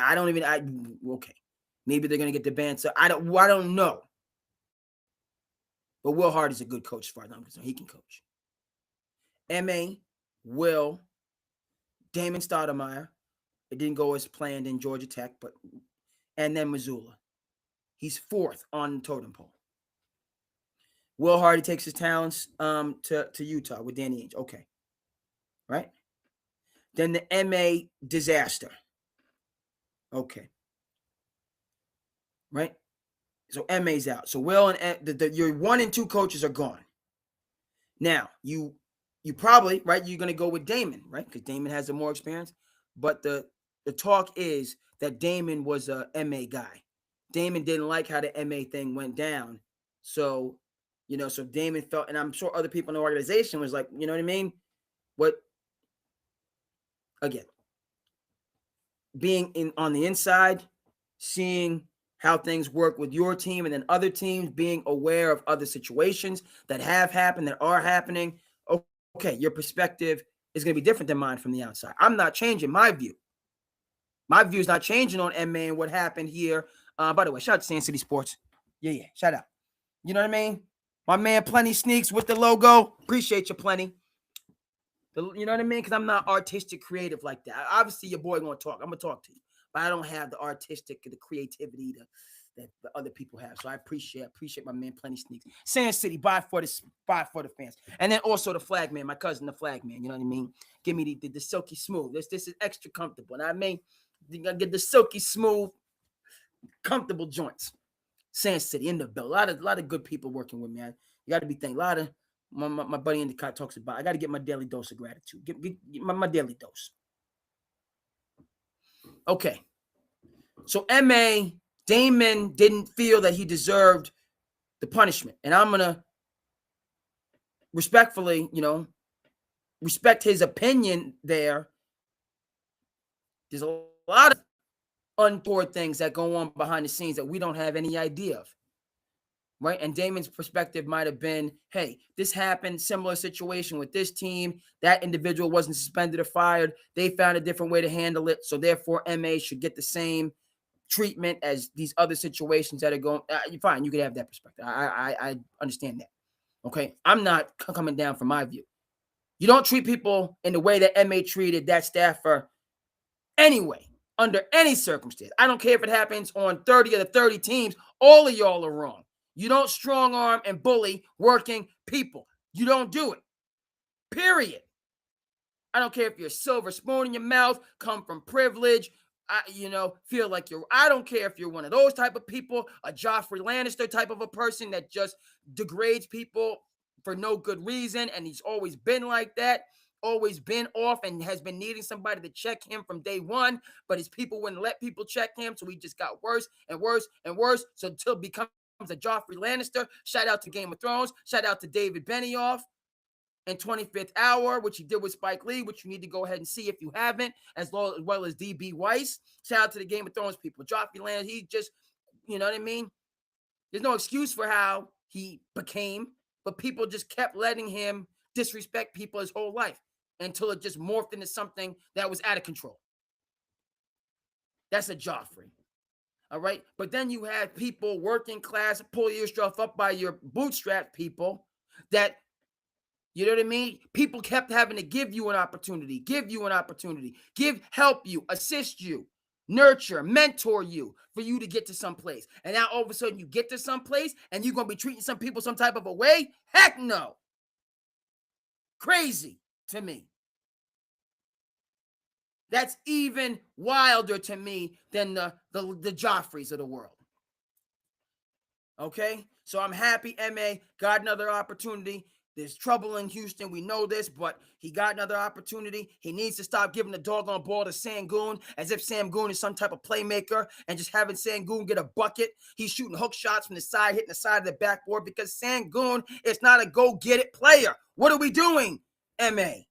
okay. Maybe they're going to get the ban. So I don't know. But Will Hardy's a good coach as far as I'm concerned. He can coach. M.A., Will, Damon Stoudemire. It didn't go as planned in Georgia Tech, and then Missoula. He's fourth on the totem pole. Will Hardy takes his talents to Utah with Danny Ainge. Okay. Right? Then the M.A. disaster. Okay. Right? So M.A.'s out. So Will and your 1 and 2 coaches are gone. Now, you probably, right, you're going to go with Damon, right? Because Damon has the more experience. But the talk is that Damon was a M.A. guy. Damon didn't like how the M.A. thing went down. So, so Damon felt, and I'm sure other people in the organization was like, you know what I mean? Again, being on the inside, seeing how things work with your team and then other teams, being aware of other situations that have happened, that are happening. Okay, your perspective is going to be different than mine from the outside. I'm not changing my view. My view is not changing on M.A. and what happened here. By the way, shout out to SandCity Sports. Yeah, shout out. You know what I mean? My man Plenty Sneaks with the logo. Appreciate you, Plenty. You know what I mean? Because I'm not artistic creative like that. Obviously, your boy going to talk. I'm going to talk to you. But I don't have the artistic, the creativity that the other people have. So I appreciate my man Plenty Sneaks. SandCity, buy for the fans. And then also the flag man, my cousin, the flag man. You know what I mean? Give me the silky smooth. This is extra comfortable. And I mean, you gotta get the silky smooth, comfortable joints. SandCity in the bill. A lot of good people working with me. You got to be thankful. A lot of my buddy in the car talks about. I got to get my daily dose of gratitude. Get my daily dose. Okay. So M.A. Damon didn't feel that he deserved the punishment. And I'm going to respectfully, respect his opinion there. There's a lot of untoward things that go on behind the scenes that we don't have any idea of. Right? And Damon's perspective might have been, hey, this happened, similar situation with this team. That individual wasn't suspended or fired. They found a different way to handle it. So therefore, M.A. should get the same treatment as these other situations that are going. Fine, you could have that perspective. I understand that. Okay, I'm not coming down from my view. You don't treat people in the way that M.A. treated that staffer anyway, under any circumstance. I don't care if it happens on 30 of the 30 teams. All of y'all are wrong. You don't strong arm and bully working people. You don't do it. Period. I don't care if you're a silver spoon in your mouth, come from privilege, feel like I don't care if you're one of those type of people, a Joffrey Lannister type of a person that just degrades people for no good reason. And he's always been like that, always been off and has been needing somebody to check him from day one. But his people wouldn't let people check him. So he just got worse and worse and worse. So until it becomes a Joffrey Lannister. Shout out to Game of Thrones. Shout out to David Benioff in 25th Hour, which he did with Spike Lee, which you need to go ahead and see if you haven't, as well as D.B. Weiss. Shout out to the Game of Thrones people. Joffrey Lannister, he just, you know what I mean? There's no excuse for how he became, but people just kept letting him disrespect people his whole life until it just morphed into something that was out of control. That's a Joffrey. All right. But then you have people, working class, pull yourself up by your bootstrap people that, you know what I mean? People kept having to give you an opportunity, help you, assist you, nurture, mentor you for you to get to some place. And now all of a sudden you get to some place and you're going to be treating some people some type of a way? Heck no. Crazy to me. That's even wilder to me than the Joffreys of the world. Okay? So I'm happy M.A. got another opportunity. There's trouble in Houston. We know this, but he got another opportunity. He needs to stop giving the doggone ball to Sangoon as if Sangoon is some type of playmaker and just having Sangoon get a bucket. He's shooting hook shots from the side, hitting the side of the backboard because Sangoon is not a go-get-it player. What are we doing, M.A.?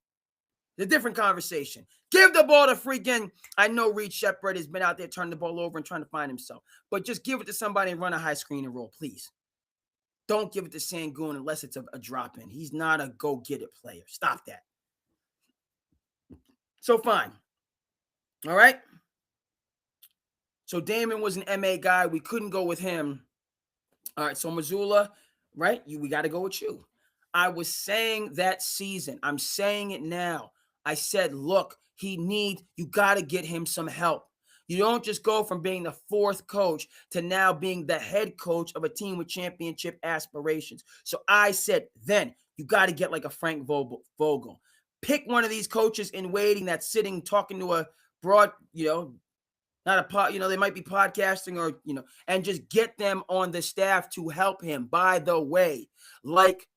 a different conversation. Give the ball to freaking, I know Reed Shepard has been out there turning the ball over and trying to find himself, but just give it to somebody and run a high screen and roll, please. Don't give it to Sengun unless it's a drop-in. He's not a go-get-it player. Stop that. So fine. All right? So Damon was an MA guy. We couldn't go with him. All right, so Mazzulla, right? We got to go with you. I was saying that season. I'm saying it now. I said, look, you got to get him some help. You don't just go from being the fourth coach to now being the head coach of a team with championship aspirations. So I said then, you got to get like a Frank Vogel. Pick one of these coaches in waiting that's sitting, talking to a broad, not a pod, they might be podcasting or, and just get them on the staff to help him. By the way, like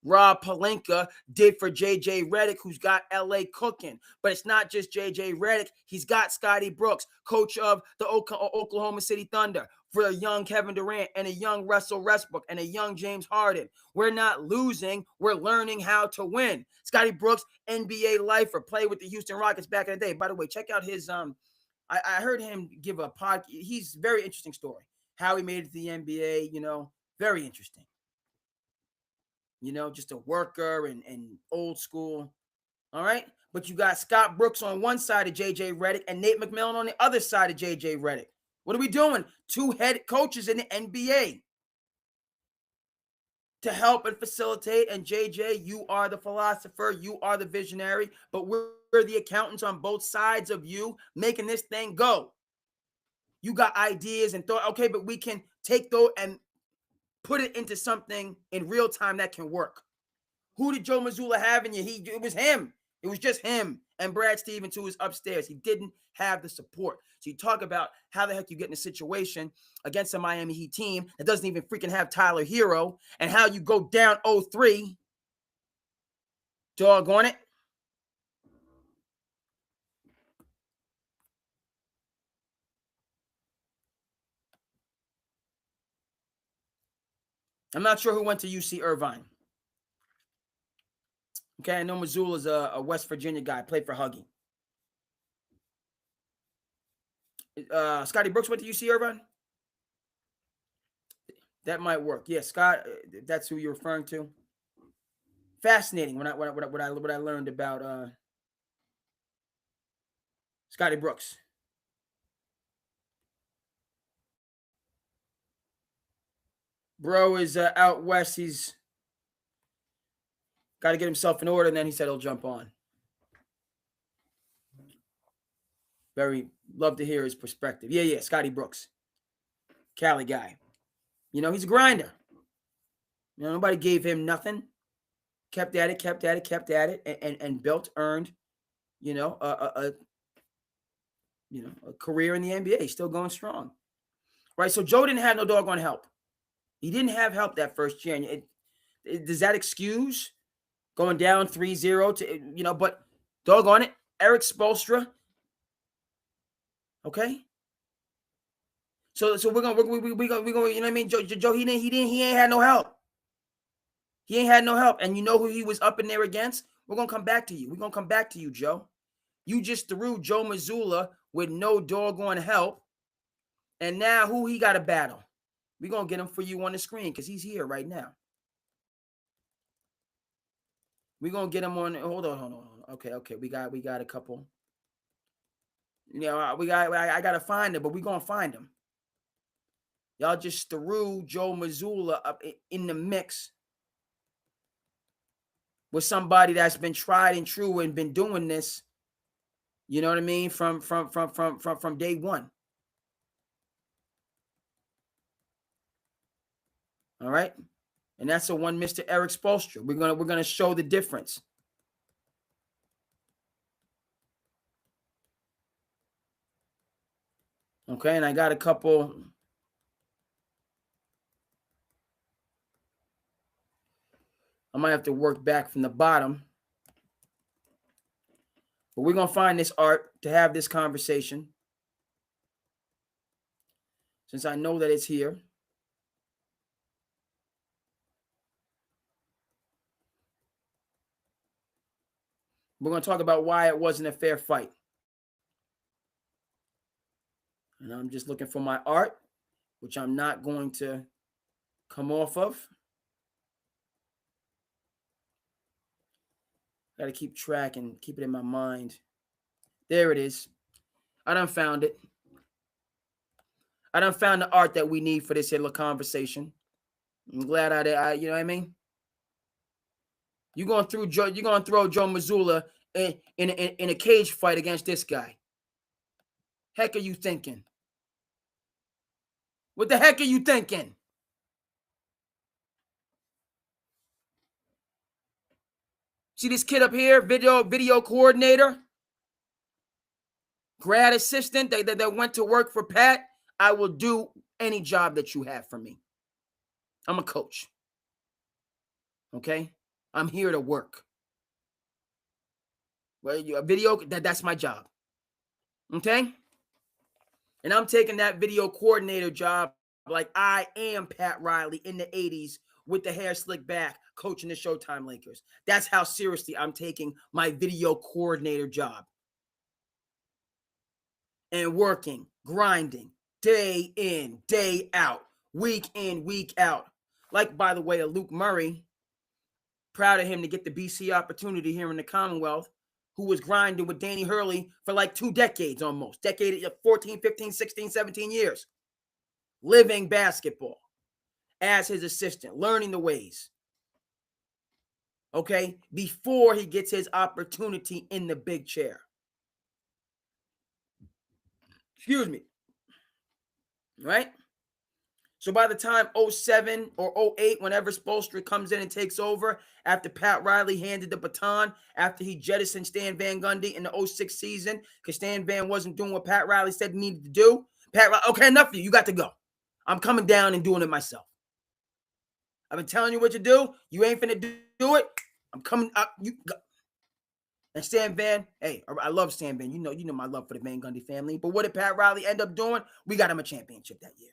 Rob Pelinka did for J.J. Redick, who's got L.A. cooking. But it's not just J.J. Redick. He's got Scotty Brooks, coach of the Oklahoma City Thunder, for a young Kevin Durant and a young Russell Westbrook and a young James Harden. We're not losing. We're learning how to win. Scotty Brooks, NBA lifer, played with the Houston Rockets back in the day. By the way, check out his I heard him give a podcast. He's a very interesting story. How he made it to the NBA, very interesting. Just a worker and old school. All right. But you got Scott Brooks on one side of J.J. Redick and Nate McMillan on the other side of J.J. Redick. What are we doing? Two head coaches in the NBA to help and facilitate. And J.J., you are the philosopher. You are the visionary. But we're the accountants on both sides of you making this thing go. You got ideas and thought, okay, but we can take those and put it into something in real time that can work. Who did Joe Mazzulla have in you? It was him. It was just him and Brad Stevens, who was upstairs. He didn't have the support. So you talk about how the heck you get in a situation against a Miami Heat team that doesn't even freaking have Tyler Hero, and how you go down 0-3. Doggone it. I'm not sure who went to UC Irvine. Okay, I know Mazzulla's a West Virginia guy, played for Huggy. Scotty Brooks went to UC Irvine? That might work. Yeah, Scott, that's who you're referring to. Fascinating what I learned about Scotty Brooks. Bro is out west. He's got to get himself in order, and then he said he'll jump on. Very love to hear his perspective. Yeah, Scotty Brooks. Cali guy. He's a grinder. Nobody gave him nothing. Kept at it, and built, earned, a career in the NBA. He's still going strong. Right? So Joe didn't have no doggone help. He didn't have help that first year. Does that excuse going down 3-0 to, but doggone it, Eric Spoelstra. Okay. So we're gonna, you know what I mean? Joe, he ain't had no help. He ain't had no help. And you know who he was up in there against? We're gonna come back to you. We're gonna come back to you, Joe. You just threw Joe Mazzulla with no doggone help. And now who he got to battle? We're gonna get him for you on the screen because he's here right now. We're gonna get him on. Hold on. Okay. We got a couple. I gotta find him, but we're gonna find him. Y'all just threw Joe Mazzulla up in the mix with somebody that's been tried and true and been doing this. You know what I mean? From day one. All right. And that's the one Mr. Eric Spoelstra. We're gonna show the difference. Okay, and I got a couple. I might have to work back from the bottom. But we're gonna find this art to have this conversation. Since I know that it's here. We're going to talk about why it wasn't a fair fight. And I'm just looking for my art, which I'm not going to come off of. Got to keep track and keep it in my mind. There it is. I done found it. I done found the art that we need for this little conversation. I'm glad I you know what I mean? You're going to throw Joe Mazzulla in a cage fight against this guy. Heck are you thinking? What the heck are you thinking? See this kid up here, video coordinator, grad assistant that went to work for Pat. I will do any job that you have for me. I'm a coach. Okay? I'm here to work. Well, a video, that's my job. Okay? And I'm taking that video coordinator job like I am Pat Riley in the 80s with the hair slicked back, coaching the Showtime Lakers. That's how seriously I'm taking my video coordinator job. And working, grinding, day in, day out, week in, week out. Like, by the way, a Luke Murray, proud of him to get the BC opportunity here in the Commonwealth, who was grinding with Danny Hurley for like 2 decades almost. 14, 15, 16, 17 years. Living basketball as his assistant, learning the ways. Okay? Before he gets his opportunity in the big chair. Excuse me. Right? So by the time 07 or 08, whenever Spoelstra comes in and takes over, after Pat Riley handed the baton, after he jettisoned Stan Van Gundy in the 06 season, because Stan Van wasn't doing what Pat Riley said he needed to do, Pat Riley, okay, enough of you. You got to go. I'm coming down and doing it myself. I've been telling you what to do. You ain't finna do it. I'm coming up. You go. And Stan Van, hey, I love Stan Van. You know my love for the Van Gundy family. But what did Pat Riley end up doing? We got him a championship that year.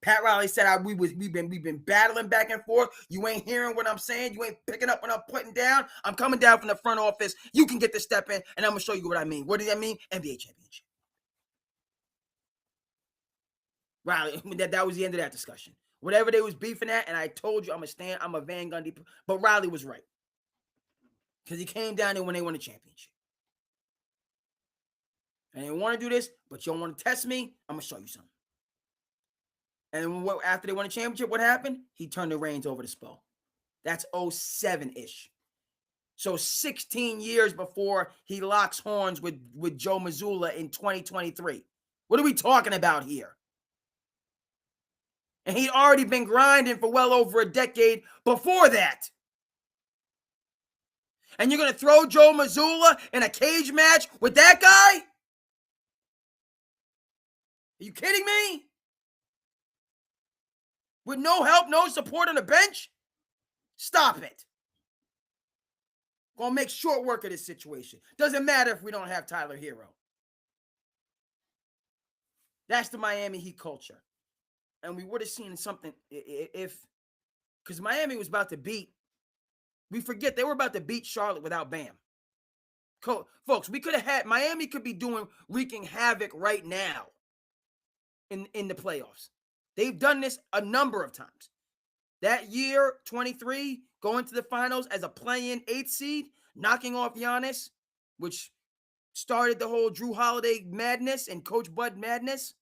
Pat Riley said we've been battling back and forth. You ain't hearing what I'm saying. You ain't picking up what I'm putting down. I'm coming down from the front office. You can get the step in, and I'm gonna show you what I mean. What does that mean? NBA championship. Riley, that was the end of that discussion. Whatever they was beefing at, and I told you I'm a Van Gundy, but Riley was right. Because he came down there when they won a championship. And they want to do this, but you don't want to test me, I'm going to show you something. And after they won a championship, what happened? He turned the reins over to Spo. That's 07-ish. So 16 years before he locks horns with Joe Mazzulla in 2023. What are we talking about here? And he'd already been grinding for well over a decade before that. And you're going to throw Joe Mazzulla in a cage match with that guy? Are you kidding me? With no help, no support on the bench? Stop it. Gonna make short work of this situation. Doesn't matter if we don't have Tyler Hero. That's the Miami Heat culture. And we would have seen something because Miami was about to beat. We forget they were about to beat Charlotte without Bam. Folks, we could have had Miami could be wreaking havoc right now in the playoffs. They've done this a number of times. That year, 23, going to the finals as a play-in 8th seed, knocking off Giannis, which started the whole Drew Holiday madness and Coach Bud madness.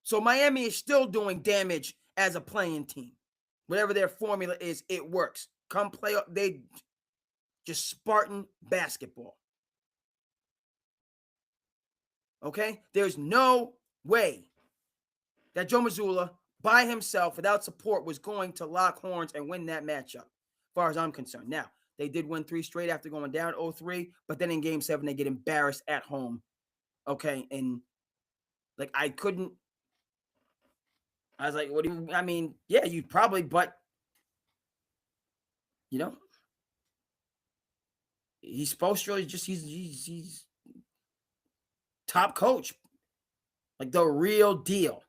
So Miami is still doing damage as a play-in team. Whatever their formula is, it works. Come play up, they just Spartan basketball. Okay? There's no way that Joe Mazzulla, by himself, without support, was going to lock horns and win that matchup, as far as I'm concerned. Now, they did win 3 straight after going down 0-3, but then in Game 7, they get embarrassed at home. Okay? And, I was like, what do you, I mean, yeah, you probably, but, he's supposed to really he's top coach. Like the real deal.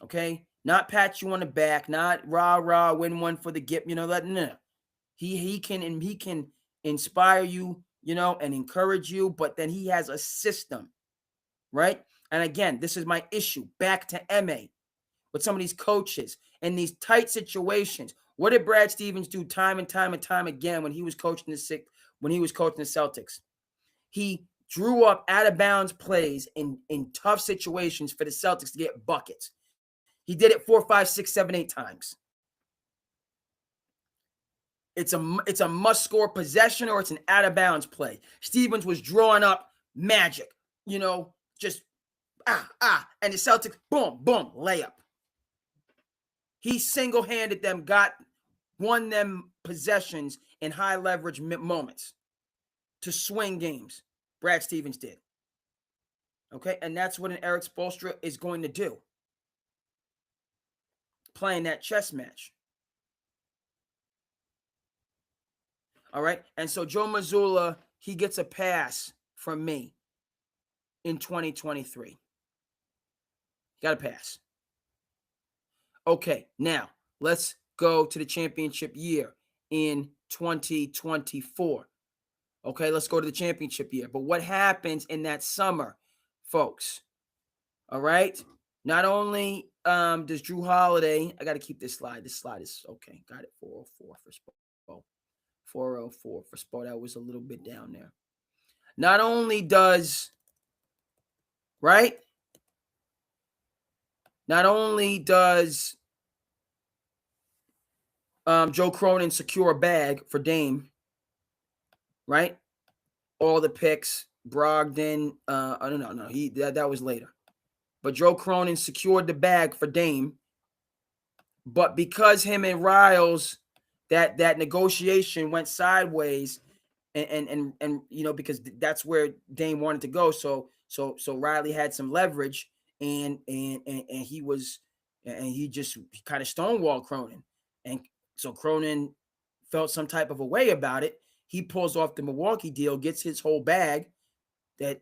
Okay? Not pat you on the back, not rah, win one for the gip, no. He can inspire you, and encourage you, but then he has a system, right? And again, this is my issue. Back to MA with some of these coaches in these tight situations. What did Brad Stevens do time and time and time again when he was coaching the Celtics? He drew up out of bounds plays in tough situations for the Celtics to get buckets. He did it 4, 5, 6, 7, 8 times. It's a must-score possession or it's an out-of-bounds play. Stevens was drawing up magic, just and the Celtics, boom, boom, layup. He single-handed them, won them possessions in high-leverage moments to swing games. Brad Stevens did. Okay, and that's what an Eric Spoelstra is going to do. Playing that chess match. All right, and so Joe Mazzulla, he gets a pass from me in 2023. Got a pass. Okay, now let's go to the championship year in 2024. Okay, let's go to the championship year. But what happens in that summer, folks? All right, not only does Jrue Holiday, I got to keep this slide. This slide is okay. Got it. 404 for Spo. 404 for Spo. That was a little bit down there. Not only does, right? Not only does Joe Cronin secure a bag for Dame, right? All the picks, Brogdon, no, that was later. But Joe Cronin secured the bag for Dame. But because him and Riles, that negotiation went sideways, and because that's where Dame wanted to go. So Riley had some leverage, and he just kind of stonewalled Cronin, and so Cronin felt some type of a way about it. He pulls off the Milwaukee deal, gets his whole bag, and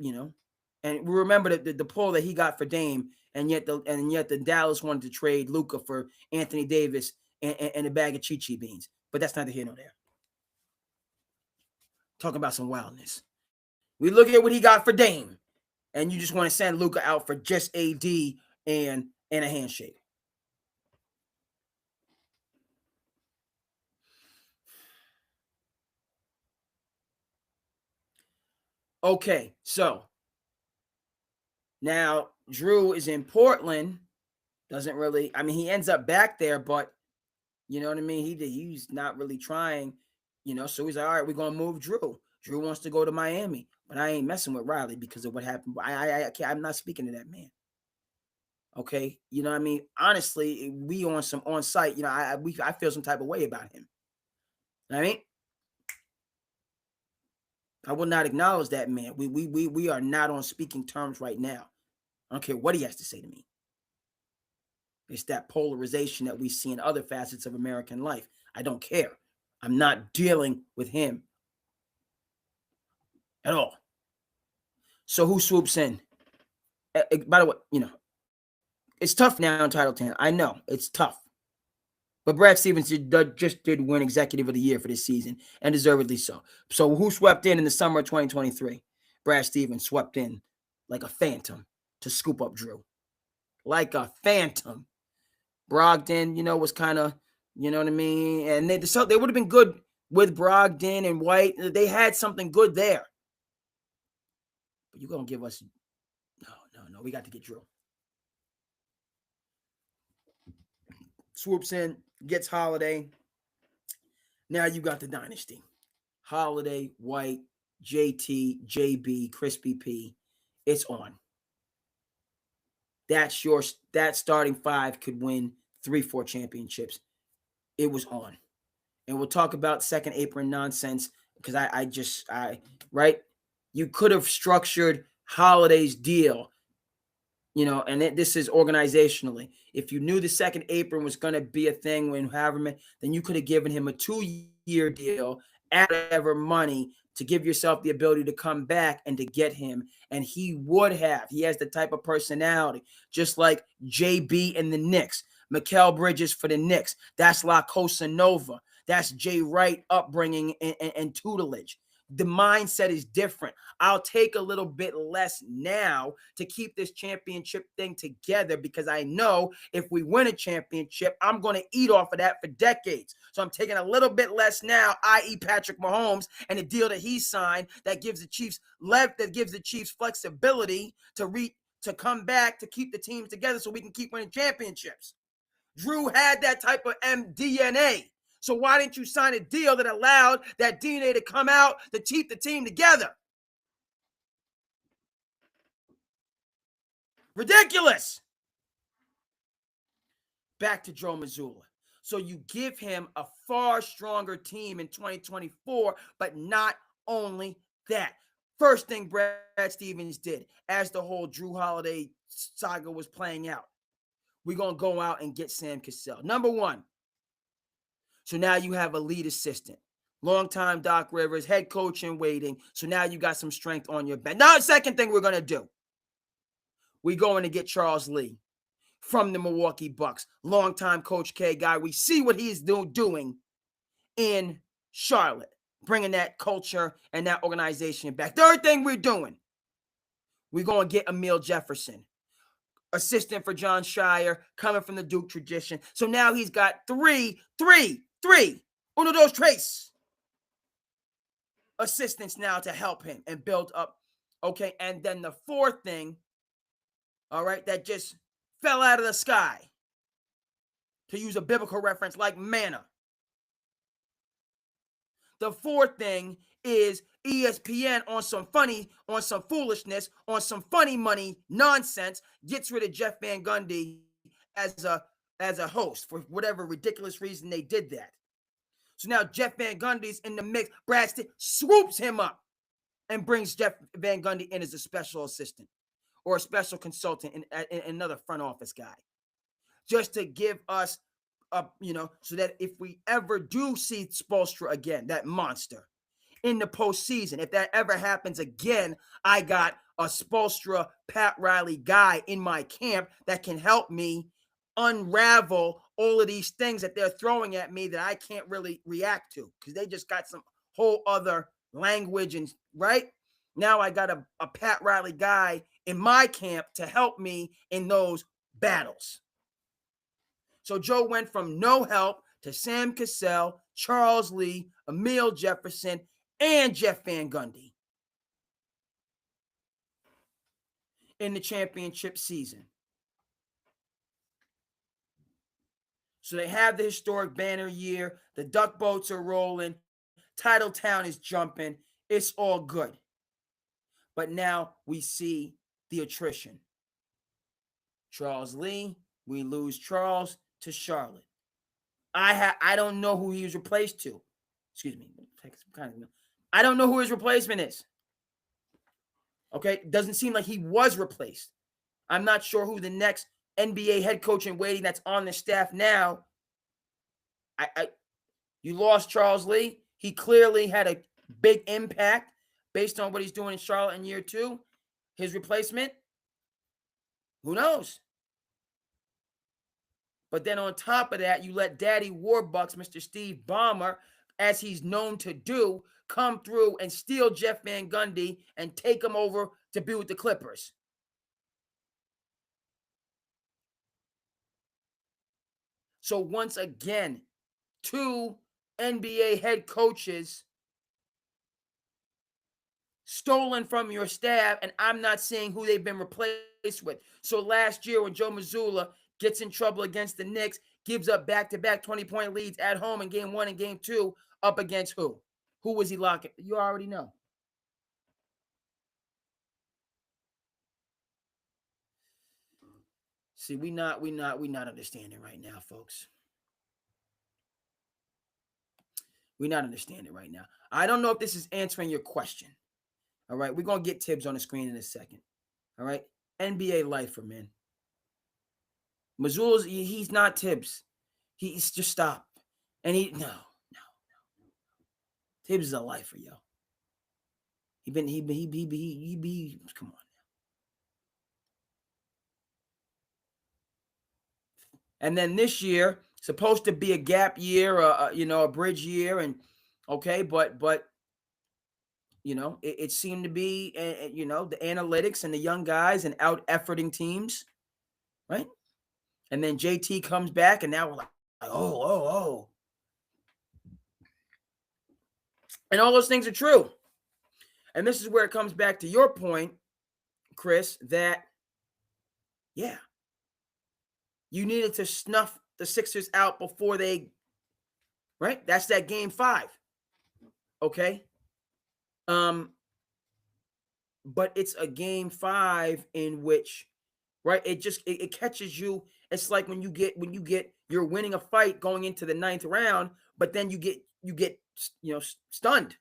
we remember the pull that he got for Dame, and yet the Dallas wanted to trade Luka for Anthony Davis and a bag of Chi beans. But that's neither here nor there. Talking about some wildness. We look at what he got for Dame, and you just want to send Luka out for just AD and a handshake. Okay, so now Jrue is in Portland. Doesn't really, he ends up back there, but you know what I mean? He's not really trying, so he's like, all right, we're going to move Jrue. Jrue wants to go to Miami, but I ain't messing with Riley because of what happened. I'm not speaking to that man. Okay, you know what I mean? Honestly, we on some on site, I feel some type of way about him. You know what I mean? I will not acknowledge that man. We are not on speaking terms right now. I don't care what he has to say to me. It's that polarization that we see in other facets of American life. I don't care. I'm not dealing with him at all. So who swoops in? By the way, it's tough now in Title 10. I know it's tough. But Brad Stevens just did win Executive of the Year for this season, and deservedly so. So who swept in the summer of 2023? Brad Stevens swept in like a phantom to scoop up Jrue. Like a phantom. Brogdon, was kind of, you know what I mean? And they would have been good with Brogdon and White. They had something good there. But you're going to give us, no, we got to get Jrue. Swoops in, gets Holiday. Now you got the dynasty. Holiday, White, JT, JB, Crispy P. It's on. That starting five could win 3-4 championships. It was on. And we'll talk about second apron nonsense because right? You could have structured Holiday's deal, and this is organizationally. If you knew the second apron was going to be a thing then you could have given him a 2-year deal at whatever money to give yourself the ability to come back and to get him. And he would have. He has the type of personality, just like JB and the Knicks. Mikal Bridges for the Knicks. That's La Cosa Nova. That's Jay Wright upbringing and tutelage. The mindset is different. I'll take a little bit less now to keep this championship thing together because I know if we win a championship, I'm going to eat off of that for decades. So I'm taking a little bit less now, i.e. Patrick Mahomes and the deal that he signed that gives the Chiefs flexibility to come back to keep the teams together so we can keep winning championships. Drew had that type of DNA. So why didn't you sign a deal that allowed that DNA to come out to keep the team together? Ridiculous. Back to Joe Mazzulla. So you give him a far stronger team in 2024, but not only that. First thing Brad Stevens did as the whole Drew Holiday saga was playing out, we're going to go out and get Sam Cassell. Number one. So now you have a lead assistant. Longtime Doc Rivers, head coach in waiting. So now you got some strength on your bench. Now, the second thing we're going to do, we're going to get Charles Lee from the Milwaukee Bucks. Longtime Coach K guy. We see what he's doing in Charlotte, bringing that culture and that organization back. Third thing we're doing, we're going to get Emil Jefferson, assistant for John Shire, coming from the Duke tradition. So now he's got three, uno, dos, tres assistants now to help him and build up. Okay, and then the fourth thing, all right, that just fell out of the sky, to use a biblical reference like manna. The fourth thing is ESPN on some foolishness, on some funny money nonsense, gets rid of Jeff Van Gundy as a host for whatever ridiculous reason they did that. So now Jeff Van Gundy's in the mix. Brad Stevens swoops him up and brings Jeff Van Gundy in as a special assistant or a special consultant and another front office guy, just to give us so that if we ever do see Spoelstra again, that monster, in the postseason, if that ever happens again, I got a Spoelstra, Pat Riley guy in my camp that can help me unravel all of these things that they're throwing at me that I can't really react to because they just got some whole other language. And right now I got a Pat Riley guy in my camp to help me in those battles. So Joe went from no help to Sam Cassell, Charles Lee, Emil Jefferson, and Jeff Van Gundy in the championship season. So they have the historic banner year. The duck boats are rolling. Title Town is jumping. It's all good. But now we see the attrition. Charles Lee, we lose Charles to Charlotte. I don't know who he was replaced to. Excuse me. I don't know who his replacement is. Okay? Doesn't seem like he was replaced. I'm not sure who the next NBA head coach in waiting that's on the staff now. You lost Charles Lee. He clearly had a big impact based on what he's doing in Charlotte in year 2. His replacement, who knows? But then on top of that, you let Daddy Warbucks, Mr. Steve Ballmer, as he's known to do, come through and steal Jeff Van Gundy and take him over to be with the Clippers. So once again, 2 NBA head coaches stolen from your staff, and I'm not seeing who they've been replaced with. So last year when Joe Mazzulla gets in trouble against the Knicks, gives up back-to-back 20-point leads at home in Game 1 and Game 2, up against who? Who was he locking? You already know. See, we not understanding right now, folks. We're not understanding right now. I don't know if this is answering your question. All right, we're going to get Tibbs on the screen in a second. All right, NBA lifer, man. Mazzulla's, he's not Tibbs. He's just stop. And no. Tibbs is a lifer, yo. He come on now. And then this year, supposed to be a gap year, a bridge year, and okay, but it seemed to be, the analytics and the young guys and out-efforting teams, right? And then JT comes back, and now we're like, oh. And all those things are true. And this is where it comes back to your point, Chris, that, yeah, you needed to snuff the Sixers out before they, right? That's that game 5. Okay? But it's a game 5 in which, right, it catches you. It's like when you're winning a fight going into the 9th round, but then you get stunned.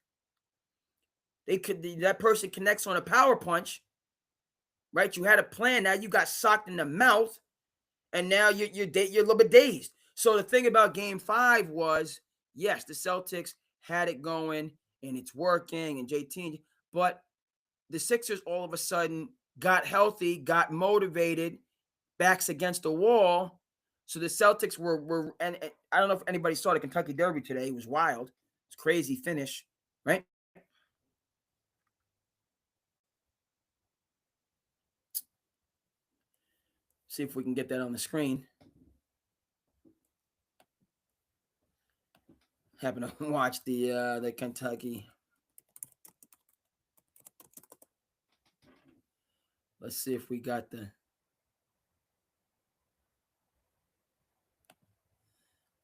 That person connects on a power punch, right? You had a plan, now you got socked in the mouth, and now you're a little bit dazed. So the thing about game 5 was, yes, the Celtics had it going and it's working, and JT, but the Sixers all of a sudden got healthy, got motivated, backs against the wall. So the Celtics were and I don't know if anybody saw the Kentucky Derby today. It was wild. It's crazy finish, right? See if we can get that on the screen. Happen to watch the Kentucky. Let's see if we got the.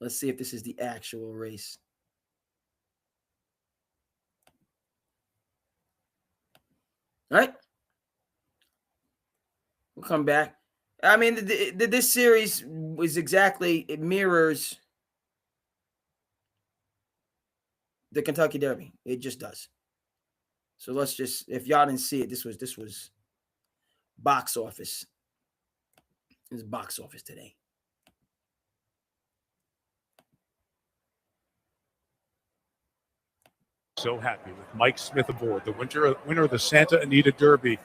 Let's see if this is the actual race. All right. We'll come back. I mean, this series was it mirrors the Kentucky Derby. It just does. So let's just, if y'all didn't see it, this was box office. It was box office today. So happy with Mike Smith aboard, the winner of the Santa Anita Derby.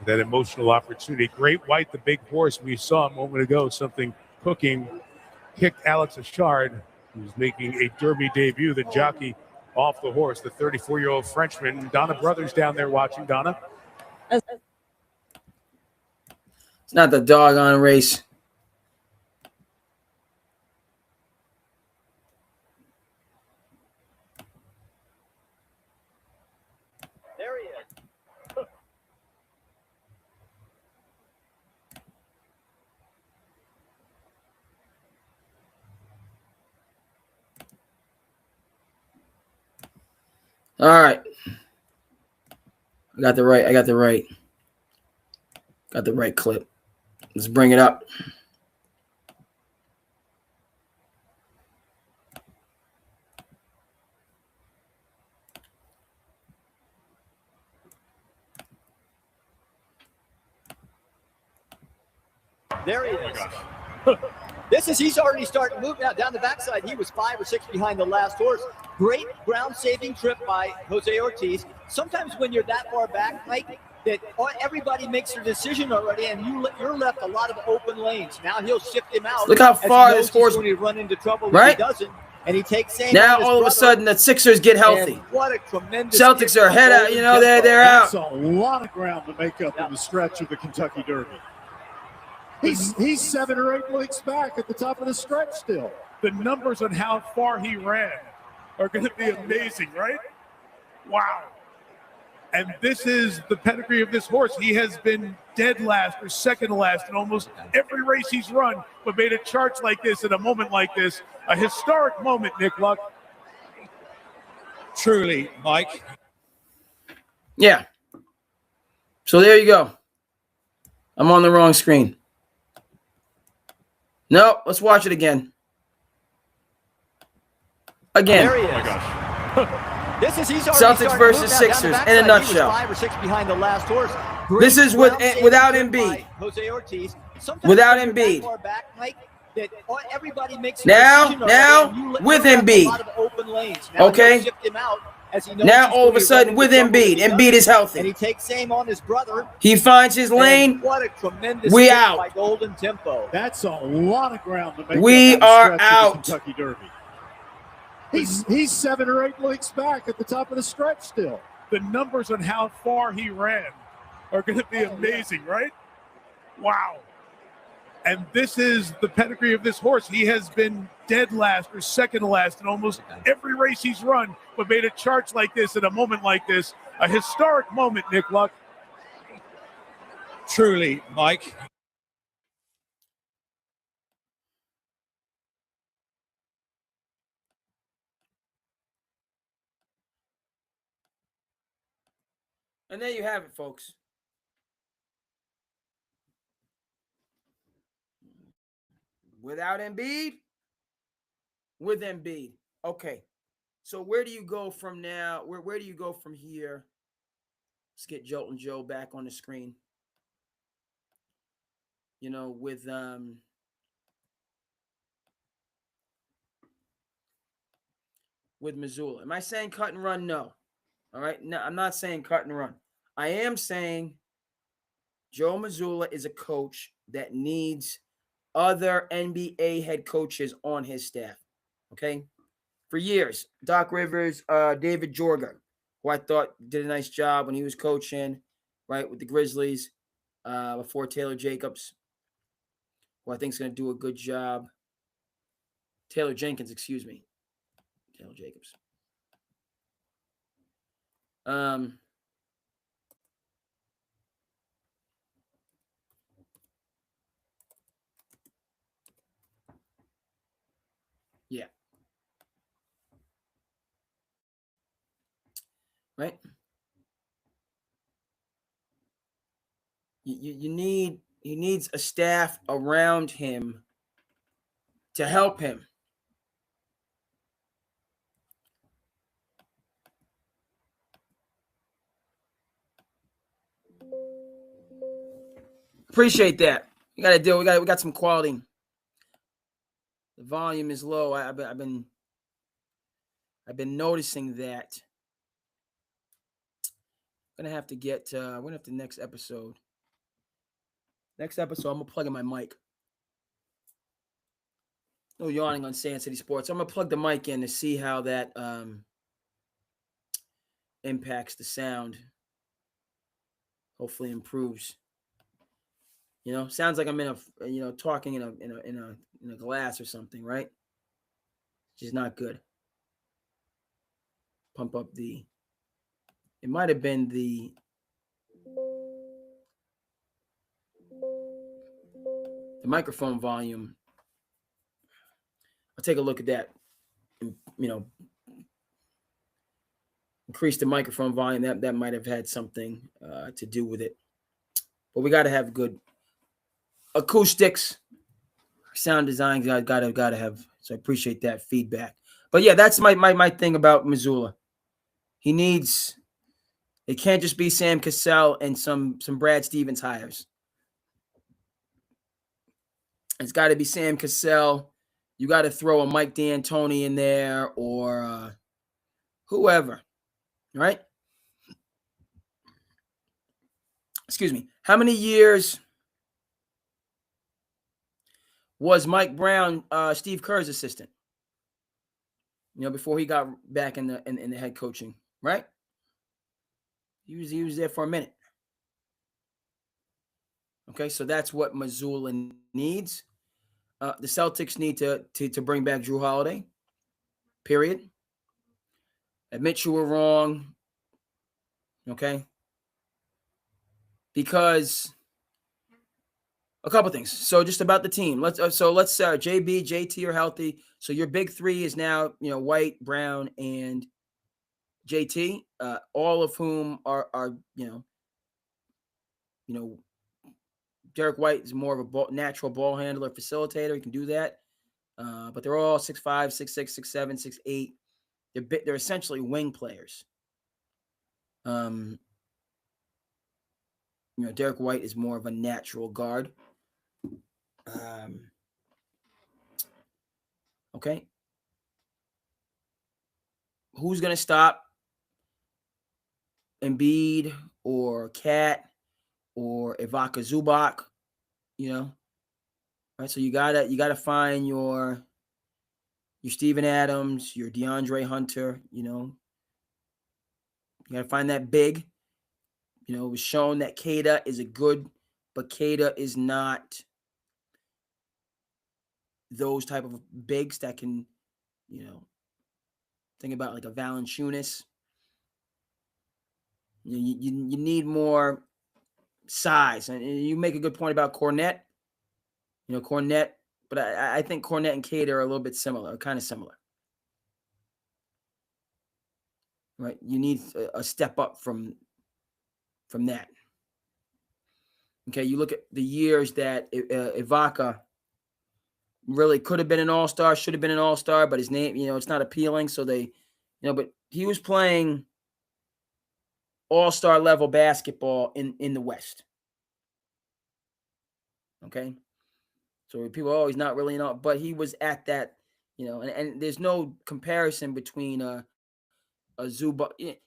That emotional opportunity. Great White, the big horse we saw a moment ago, something cooking, kicked Alex Achard, who's making a Derby debut, the jockey off the horse, the 34-year-old Frenchman. Donna Brothers down there watching. Donna? It's not the doggone race. There he is. All right. I got the right clip. Let's bring it up. There he is. He's already starting to move now down the backside. He was 5 or 6 behind the last horse. Great ground-saving trip by Jose Ortiz. Sometimes when you're that far back, Mike, that everybody makes their decision already, and you're left a lot of open lanes. Now he'll shift him out. Look how far this horse is going to run into trouble right? If he doesn't, and he takes aim. Now all of a sudden the Sixers get healthy. And what a tremendous Celtics are head out. They're out. That's a lot of ground to make up in the stretch of the Kentucky Derby. He's 7 or 8 weeks back at the top of the stretch still. The numbers on how far he ran are going to be amazing, right? Wow. And this is the pedigree of this horse. He has been dead last or second to last in almost every race he's run, but made a charge like this in a moment like this. A historic moment, Nick Luck. Truly, Mike. Yeah. So there you go. I'm on the wrong screen. No, let's watch it again. Again. There he is. Oh my gosh. He's Celtics versus Sixers in a nutshell. 5 or 6 behind the last horse. This is without Embiid. Jose Ortiz. Without Embiid. Everybody makes now with Embiid. Okay. Okay. Shift him out, as he knows Now he's all of going a to sudden run with into trouble Embiid, if he Embiid is doesn't. And he healthy. takes aim on his brother. He finds his lane. And what a tremendous We kick out. by Golden Tempo. That's a lot of ground to make We up on the are stretch out. of the Kentucky Derby. He's 7 or 8 licks back at the top of the stretch still. The numbers on how far he ran are going to be amazing, right? Wow. And this is the pedigree of this horse. He has been dead last or second to last in almost every race he's run, but made a charge like this at a moment like this. A historic moment, Nick Luck. Truly, Mike. And there you have it, folks. Without Embiid, with Embiid. Okay. So where do you go from now? Where do you go from here? Let's get Jolton Joe back on the screen. You know, with Missoula. Am I saying cut and run? No. All right. No, I'm not saying cut and run. I am saying Joe Missoula is a coach that needs other NBA head coaches on his staff. Okay. For years, Doc Rivers, David Jorga, who I thought did a nice job when he was coaching, right, with the Grizzlies before Taylor Jacobs, who I think is going to do a good job. Taylor Jenkins, excuse me. Taylor Jacobs. Yeah. Right? He needs a staff around him to help him. Appreciate that. We got to deal. We got some quality. The volume is low. I've been noticing that. I'm gonna have to get. We're gonna have to next episode. Next episode, I'm gonna plug in my mic. No yawning on SandCity Sports. I'm gonna plug the mic in to see how that impacts the sound. Hopefully, improves. You know, sounds like I'm in a talking in a glass or something, right? Which is not good. Pump up the. It might have been the. The microphone volume. I'll take a look at that. And, increase the microphone volume. That might have had something to do with it. But we got to have good acoustics, sound design. Gotta have. So I appreciate that feedback. But yeah, that's my thing about Missoula. He needs. It can't just be Sam Cassell and some Brad Stevens hires. It's got to be Sam Cassell. You got to throw a Mike D'Antoni in there or whoever, right? Excuse me. How many years was Mike Brown Steve Kerr's assistant? Before he got back in the head coaching, right? He was there for a minute. Okay, so that's what Missoula needs. The Celtics need to bring back Drew Holiday. Period. Admit you were wrong. Okay. Because a couple things. So just about the team. Let's JB, JT are healthy. So your big three is now White, Brown, and JT. All of whom are Derek White is more of a natural ball handler, facilitator. He can do that. But they're all 6'5", 6'6", 6'7", 6'8". They're essentially wing players. Derek White is more of a natural guard. Okay. Who's going to stop Embiid or Cat or Ivaka Zubac, right? So you gotta find your Steven Adams, your DeAndre Hunter, you gotta find that big. It was shown that Kada is but Kada is not those type of bigs that can, think about like a Valanciunas. You need more size, and you make a good point about Cornette. Cornette, but I think Cornette and Kada are a little bit similar, kind of similar, right? You need a step up from that. Okay, you look at the years that Ivaka really could have been an all-star, should have been an all-star, but his name, it's not appealing. So they, but he was playing all-star level basketball in the West. Okay. So people, he's not really, but he was at that, and there's no comparison between a Zuba, a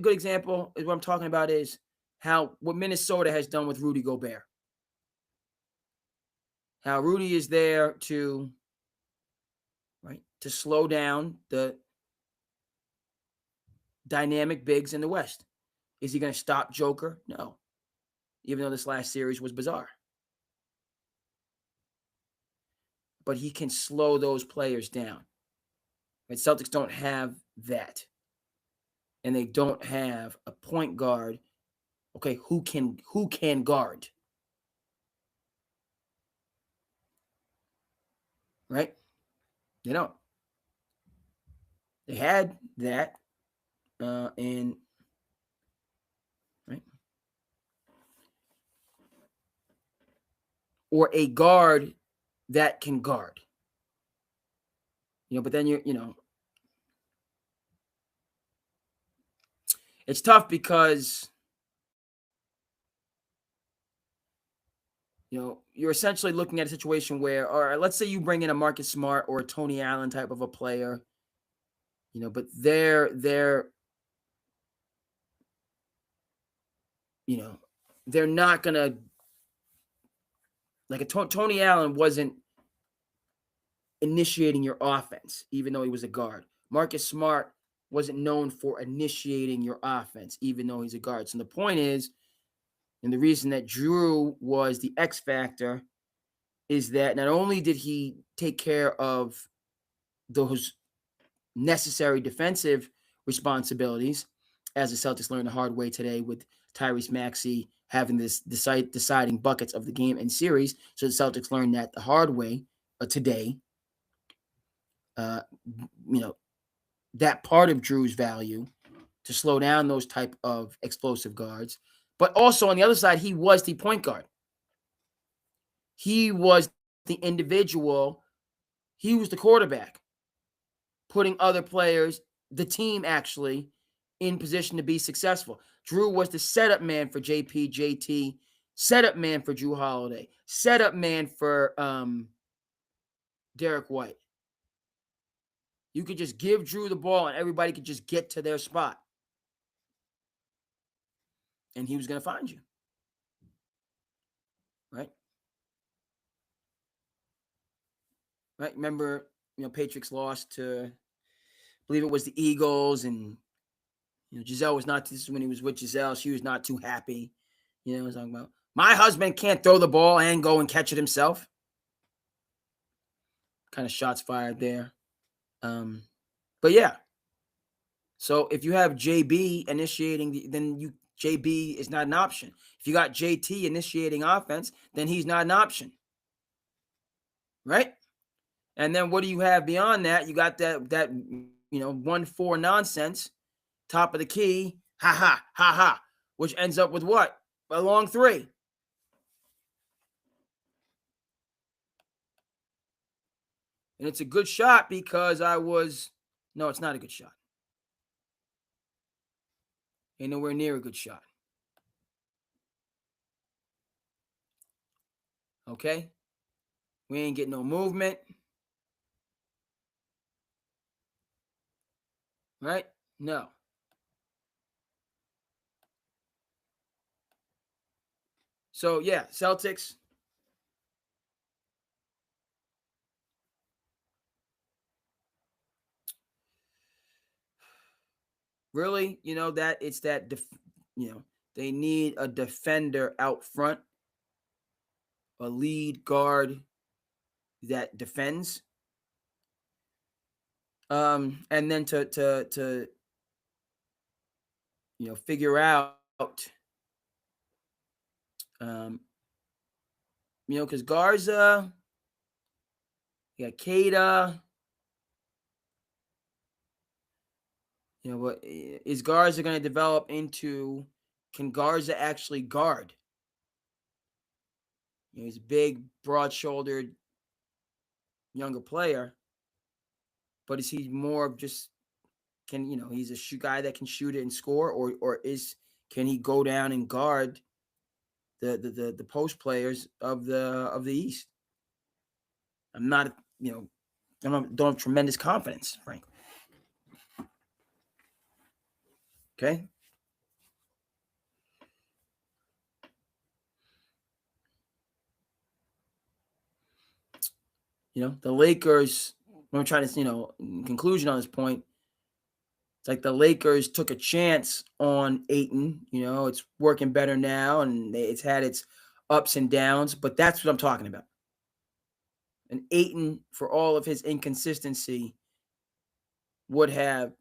good example is what I'm talking about is what Minnesota has done with Rudy Gobert. How Rudy is there to slow down the dynamic bigs in the West. Is he going to stop Joker? No. Even though this last series was bizarre. But he can slow those players down. And Celtics don't have that. And they don't have a point guard, okay, who can guard. Right? They don't. They had that, and right, or a guard that can guard. But then it's tough because you're essentially looking at a situation where, all right, let's say you bring in a Marcus Smart or a Tony Allen type of a player, but they're not gonna, like a Tony Allen wasn't initiating your offense, even though he was a guard. Marcus Smart wasn't known for initiating your offense, even though he's a guard. So the point is, and the reason that Drew was the X factor is that not only did he take care of those necessary defensive responsibilities, as the Celtics learned the hard way today with Tyrese Maxey having this deciding buckets of the game and series. So the Celtics learned that the hard way today. That part of Drew's value to slow down those type of explosive guards. But also on the other side, he was the point guard. He was the individual. He was the quarterback, putting other players, the team actually, in position to be successful. Drew was the setup man for JP, JT, setup man for Drew Holiday, setup man for Derek White. You could just give Drew the ball and everybody could just get to their spot. And he was going to find you. Right? Right? Remember, Patriots lost to, I believe it was the Eagles, and Giselle was not, this is when he was with Giselle, she was not too happy. I was talking about, my husband can't throw the ball and go and catch it himself. Kind of shots fired there. But yeah. So if you have JB initiating, then JB is not an option. If you got JT initiating offense, then he's not an option. Right? And then what do you have beyond that? You got that 1-4 nonsense, top of the key, ha, which ends up with what? A long three. And it's a good shot because no, it's not a good shot. Ain't nowhere near a good shot. Okay? We ain't getting no movement. Right? No. So yeah, Celtics. Really, that it's that they need a defender out front, a lead guard that defends. And then to figure out because Garza, you got Kada, what is Garza going to develop into? Can Garza actually guard? He's a big, broad-shouldered, younger player, but is he more of just he's a guy that can shoot it and score, or can he go down and guard the post players of the East? I'm not, I don't have tremendous confidence, frankly. Okay. The Lakers, I'm trying to, in conclusion on this point, it's like the Lakers took a chance on Ayton. It's working better now, and it's had its ups and downs, but that's what I'm talking about. And Ayton, for all of his inconsistency, would have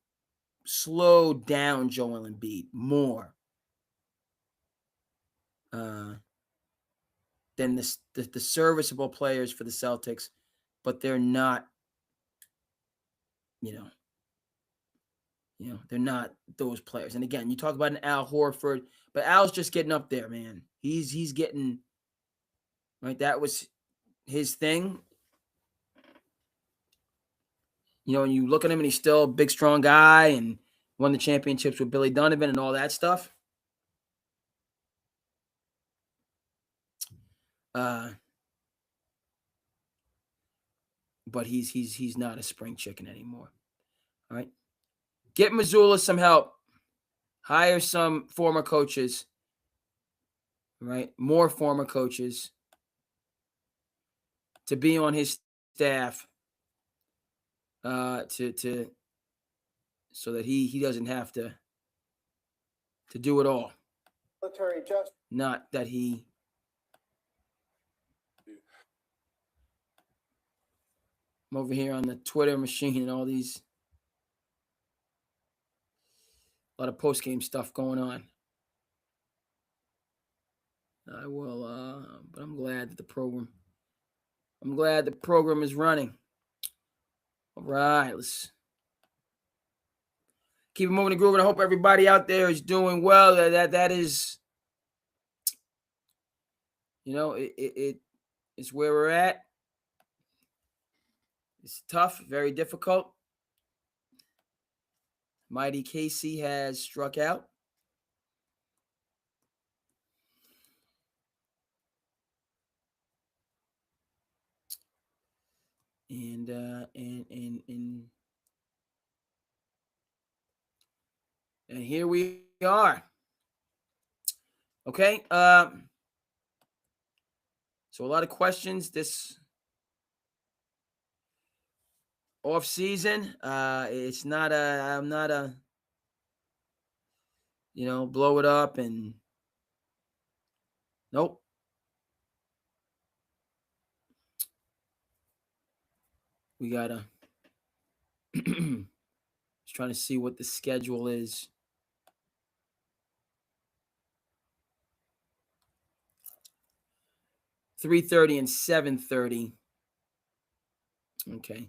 slowed down Joel Embiid more than the serviceable players for the Celtics, but they're not, they're not those players. And again, you talk about an Al Horford, but Al's just getting up there, man. He's getting right. That was his thing. And you look at him and he's still a big, strong guy and won the championships with Billy Donovan and all that stuff. But he's not a spring chicken anymore. All right. Get Mazzulla some help. Hire some former coaches. Right? More former coaches to be on his staff. To so that he doesn't have to do it all. Military justice. Not that he I'm over here on the Twitter machine and all these a lot of post-game stuff going on. I will but I'm glad that the program is running. All right, let's keep it moving and grooving. I hope everybody out there is doing well. That is, it's where we're at. It's tough, very difficult. Mighty Casey has struck out. And here we are. Okay. So a lot of questions this off season. It's not I'm not blow it up and nope. We gotta just trying to see what the schedule is. $3:30 and 7:30. Okay.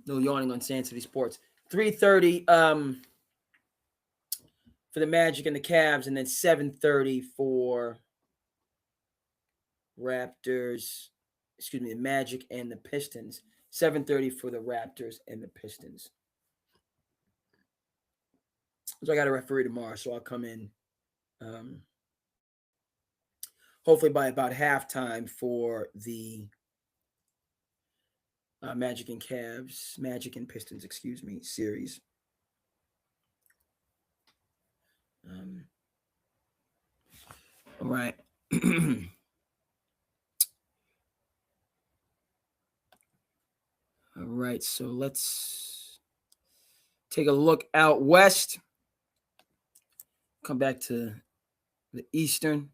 No yawning on SandCity Sports. 3:30 for the Magic and the Cavs, and then 7:30 for Raptors. Excuse me, the Magic and the Pistons. 7:30 for the Raptors and the Pistons. So I got a referee tomorrow, so I'll come in hopefully by about halftime for the Magic and Pistons, series. All right. All right, so let's take a look out west. Come back to the Eastern.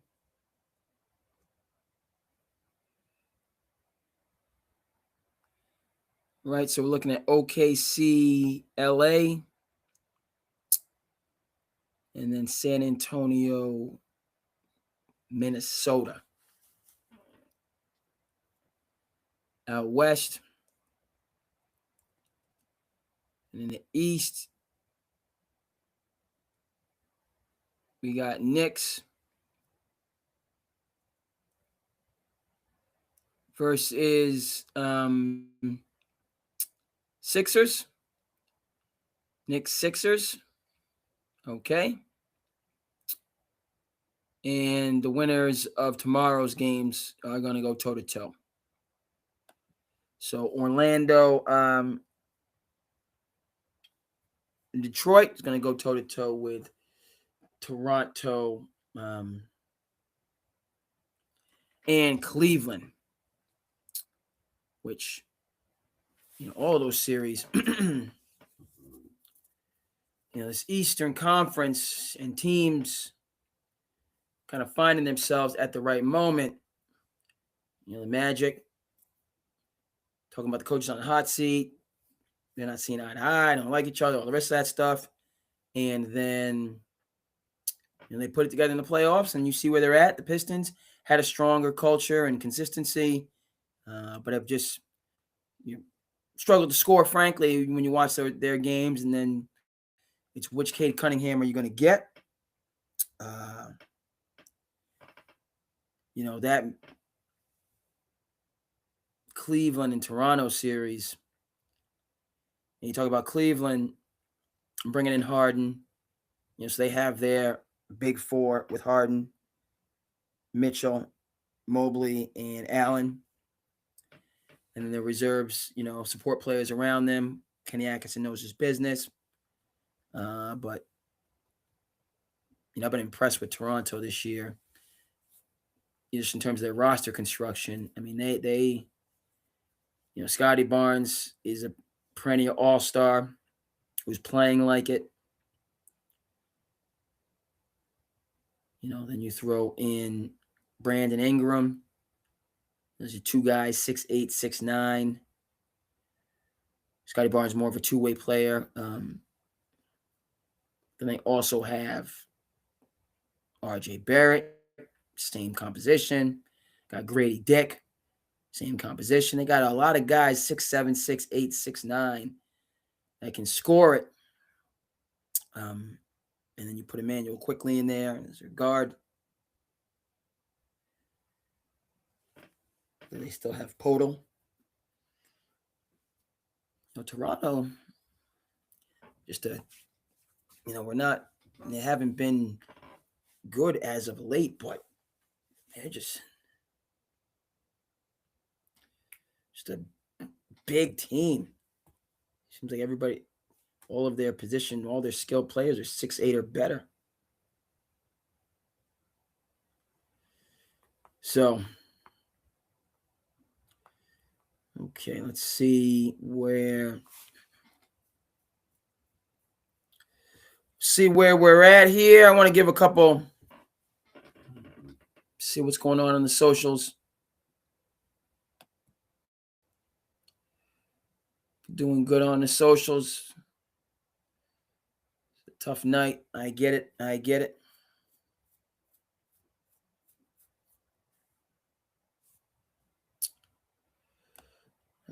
Right, so we're looking at OKC, LA, and then San Antonio, Minnesota. Out west. And in the East, we got Knicks versus Sixers. Knicks Sixers. Okay. And the winners of tomorrow's games are going to go toe-to-toe. So Orlando, Detroit is going to go toe-to-toe with Toronto and Cleveland, which, all of those series, this Eastern Conference and teams kind of finding themselves at the right moment. The Magic, talking about the coaches on the hot seat. They're not seeing eye to eye, don't like each other, all the rest of that stuff. And then they put it together in the playoffs, and you see where they're at. The Pistons had a stronger culture and consistency, but have just struggled to score, frankly, when you watch their games. And then it's which Cade Cunningham are you going to get? That Cleveland and Toronto series. And you talk about Cleveland bringing in Harden. So they have their big four with Harden, Mitchell, Mobley, and Allen. And then the reserves, support players around them. Kenny Atkinson knows his business. But, I've been impressed with Toronto this year. Just in terms of their roster construction. I mean, they Scotty Barnes is a perennial all-star who's playing like it. Then you throw in Brandon Ingram. Those are two guys, 6'8", 6'9". Scotty Barnes more of a two-way player. Then they also have R.J. Barrett, same composition. Got Grady Dick, same composition. They got a lot of guys, 6'7", 6'8", 6'9", that can score it. And then you put Emmanuel quickly in there as your guard. Then they still have Podol. Toronto, just they haven't been good as of late, but they're just a big team. Seems like everybody, all of their position, all their skilled players are 6'8" or better. So, okay, let's see where we're at here. I want to give a couple, see what's going on the socials. Doing good on the socials. It's a tough night. I get it.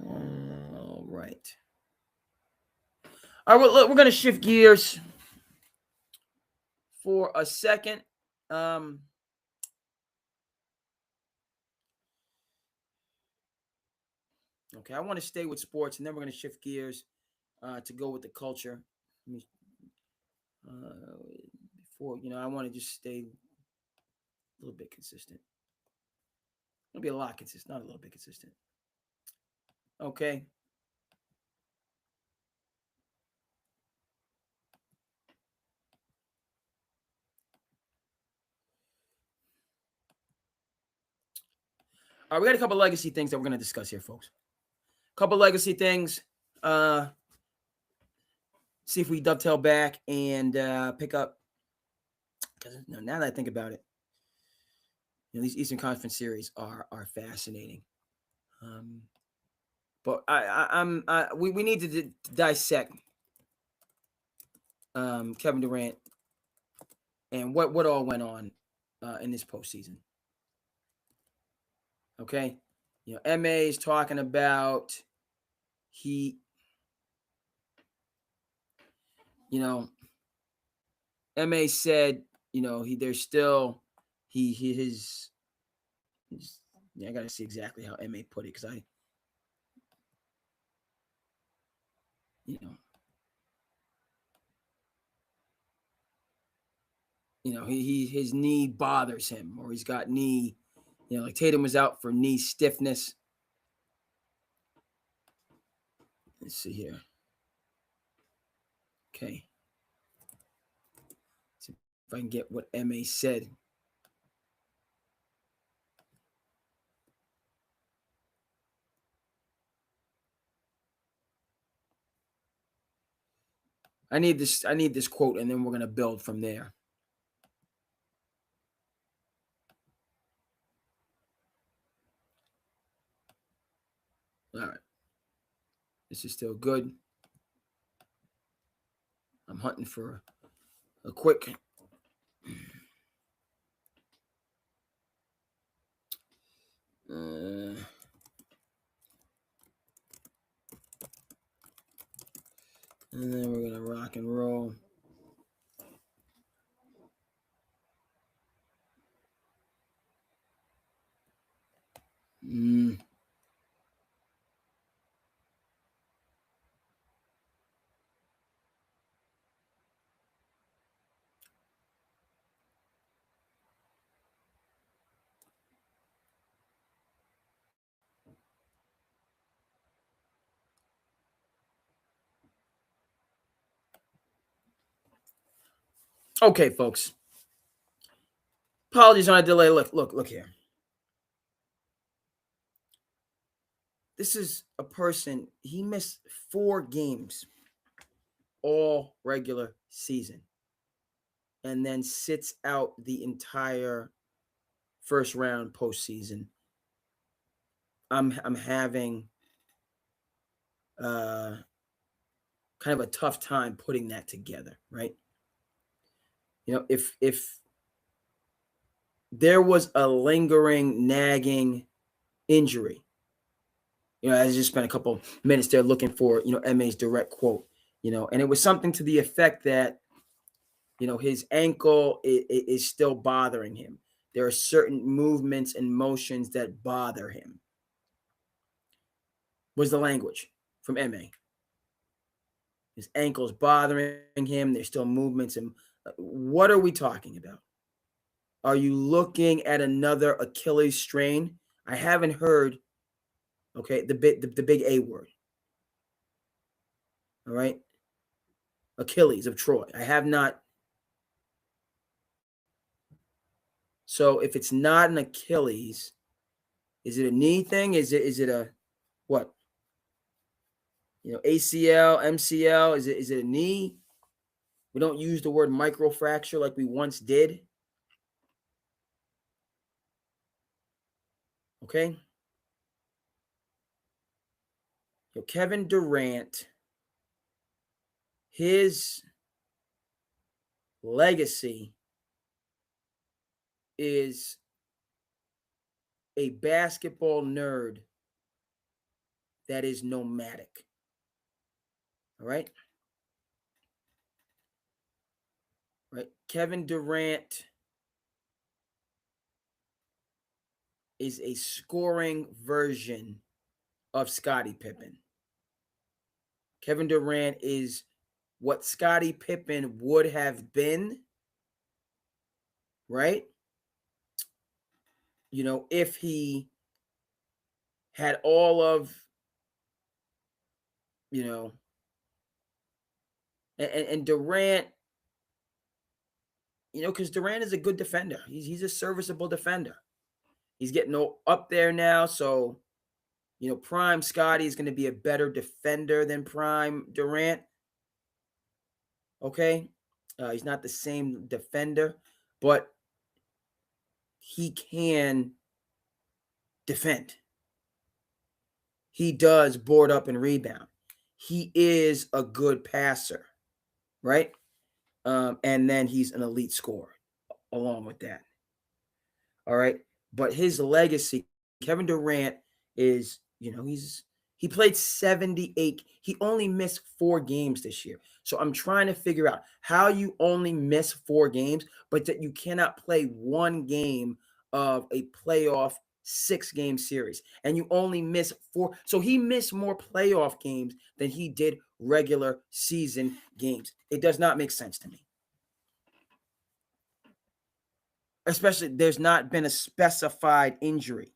All right. All right, we're going to shift gears for a second. Okay, I want to stay with sports, and then we're going to shift gears to go with the culture. Before, I want to just stay a little bit consistent. It'll be a lot consistent, not a little bit consistent. Okay. All right, we got a couple legacy things that we're going to discuss here, folks. A couple legacy things. See if we dovetail back and pick up. Because now that I think about it, these Eastern Conference series are fascinating. But we need to dissect Kevin Durant and what all went on in this postseason. Okay, MA is talking about MA said there's still his I gotta see exactly how MA put it because his knee bothers him, or he's got knee, like Tatum was out for knee stiffness. Let's see here. Okay. See if I can get what MA said. I need this quote, and then we're gonna build from there. All right. This is still good. I'm hunting for a quick. And then we're gonna rock and roll. Okay, folks. Apologies on a delay. Look here. This is a person, he missed 4 games all regular season and then sits out the entire first round postseason. I'm having kind of a tough time putting that together, right? If there was a lingering, nagging injury, I just spent a couple minutes there looking for, MA's direct quote, and it was something to the effect that, his ankle is still bothering him. There are certain movements and motions that bother him. Was the language from MA. His ankle's bothering him. There's still movements. And what are we talking about? Are you looking at another Achilles strain? I haven't heard, okay, the big A word. All right. Achilles of Troy. I have not. So if it's not an Achilles, is it a knee thing? Is it a what? ACL, MCL, is it a knee? We don't use the word microfracture like we once did. Okay. Kevin Durant, his legacy is a basketball nerd that is nomadic. All right. Right. Kevin Durant is a scoring version of Scottie Pippen. Kevin Durant is what Scottie Pippen would have been, right? If he had all of, and Durant, because Durant is a good defender. He's a serviceable defender. He's getting up there now. So, prime Scotty is going to be a better defender than prime Durant. Okay. He's not the same defender, but he can defend. He does board up and rebound. He is a good passer, right? And then he's an elite scorer along with that. All right. But his legacy, Kevin Durant, is, he played 78. He only missed 4 games this year. So I'm trying to figure out how you only miss 4 games, but that you cannot play 1 game of a playoff 6-game series. And you only miss 4. So he missed more playoff games than he did regular season games. It does not make sense to me. Especially there's not been a specified injury.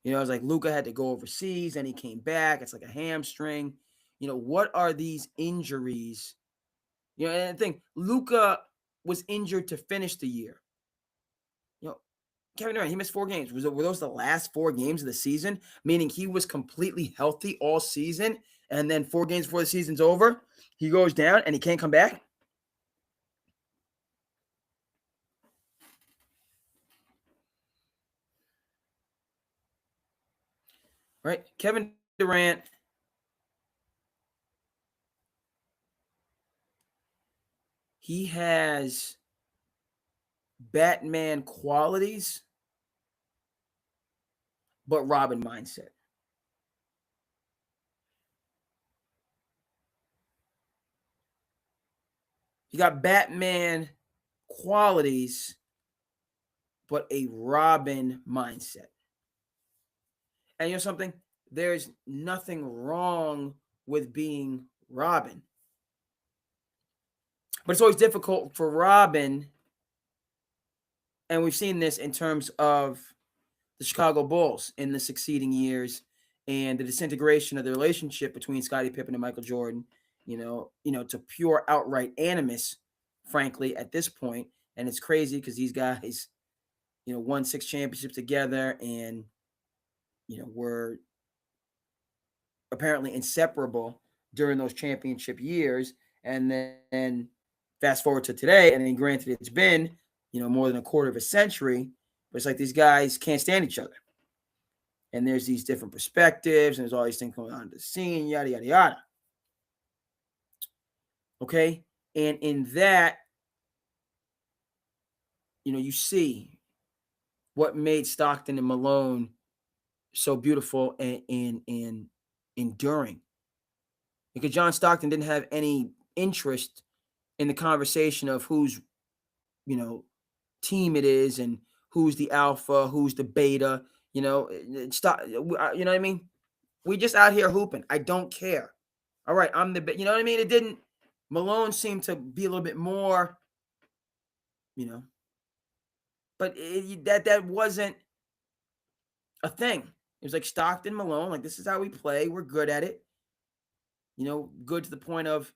It's like Luka had to go overseas and he came back. It's like a hamstring. What are these injuries? And I think Luka was injured to finish the year. Kevin Durant, he missed 4 games. Were those the last 4 games of the season? Meaning he was completely healthy all season, and then 4 games before the season's over, he goes down and he can't come back? Right? Kevin Durant, he has Batman qualities, but Robin mindset. You got Batman qualities, but a Robin mindset. And you know something? There's nothing wrong with being Robin. But it's always difficult for Robin, and we've seen this in terms of the Chicago Bulls in the succeeding years and the disintegration of the relationship between Scottie Pippen and Michael Jordan, to pure outright animus, frankly, at this point. And it's crazy because these guys, won 6 championships together and, were apparently inseparable during those championship years. And then fast forward to today, and then granted it's been, more than a quarter of a century, but it's like these guys can't stand each other. And there's these different perspectives, and there's all these things going on in the scene, yada, yada, yada. Okay? And in that, you see what made Stockton and Malone so beautiful and enduring. Because John Stockton didn't have any interest in the conversation of whose, team it is and who's the alpha, who's the beta, stop. You know what I mean? We just out here hooping. I don't care. All right, I'm the, you know what I mean? It didn't. Malone seemed to be a little bit more, but that wasn't a thing. It was like Stockton, Malone, like this is how we play. We're good at it. Good to the point of,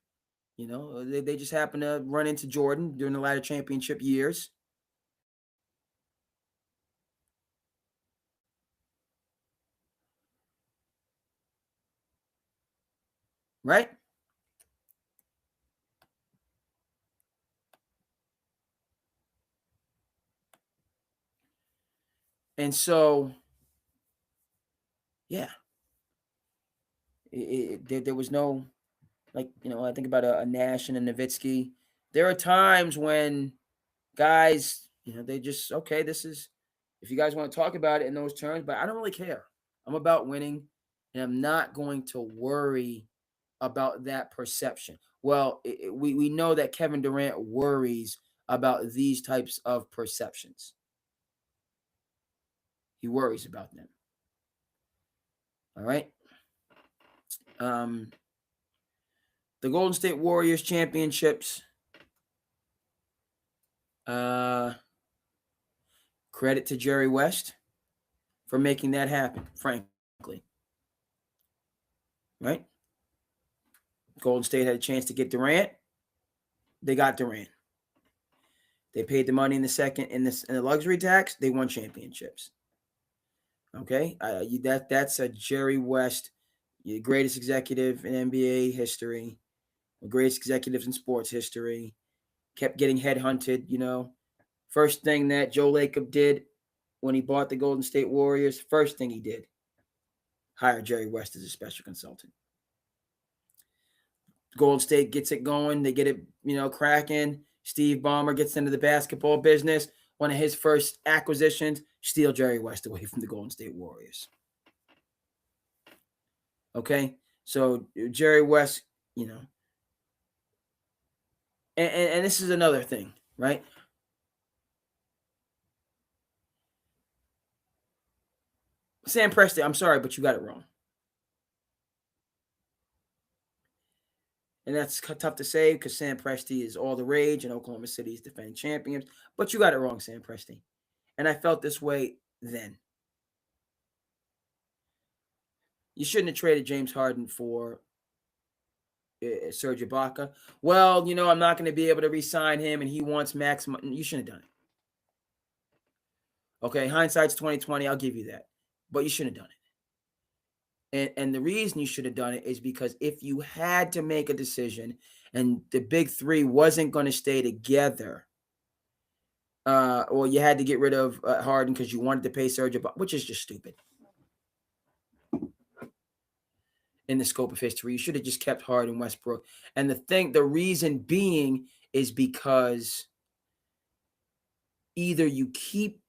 they just happened to run into Jordan during the latter championship years. Right? And so, yeah, there was no, like, I think about a Nash and a Nowitzki. There are times when guys, they just, okay, this is, if you guys want to talk about it in those terms, but I don't really care. I'm about winning, and I'm not going to worry about that perception. Well, we know that Kevin Durant worries about these types of perceptions. He worries about them. All right. The Golden State Warriors championships. Credit to Jerry West for making that happen, frankly. Right? Golden State had a chance to get Durant. They got Durant. They paid the money in the luxury tax. They won championships. Okay, that's a Jerry West, the greatest executive in NBA history, the greatest executives in sports history. Kept getting headhunted. First thing that Joe Lacob did when he bought the Golden State Warriors, first thing he did, hire Jerry West as a special consultant. Golden State gets it going. They get it, cracking. Steve Ballmer gets into the basketball business. One of his first acquisitions, steal Jerry West away from the Golden State Warriors. Okay? So Jerry West, and this is another thing, right? Sam Presti, I'm sorry, but you got it wrong. And that's tough to say because Sam Presti is all the rage and Oklahoma City is defending champions. But you got it wrong, Sam Presti. And I felt this way then. You shouldn't have traded James Harden for Serge Ibaka. Well, I'm not going to be able to re-sign him and he wants max money. You shouldn't have done it. Okay, hindsight's 20/20. I'll give you that. But you shouldn't have done it. And the reason you should have done it is because if you had to make a decision and the big three wasn't going to stay together, or you had to get rid of Harden because you wanted to pay Serge Ibaka, which is just stupid. In the scope of history, you should have just kept Harden, Westbrook. And the reason being is because either you keep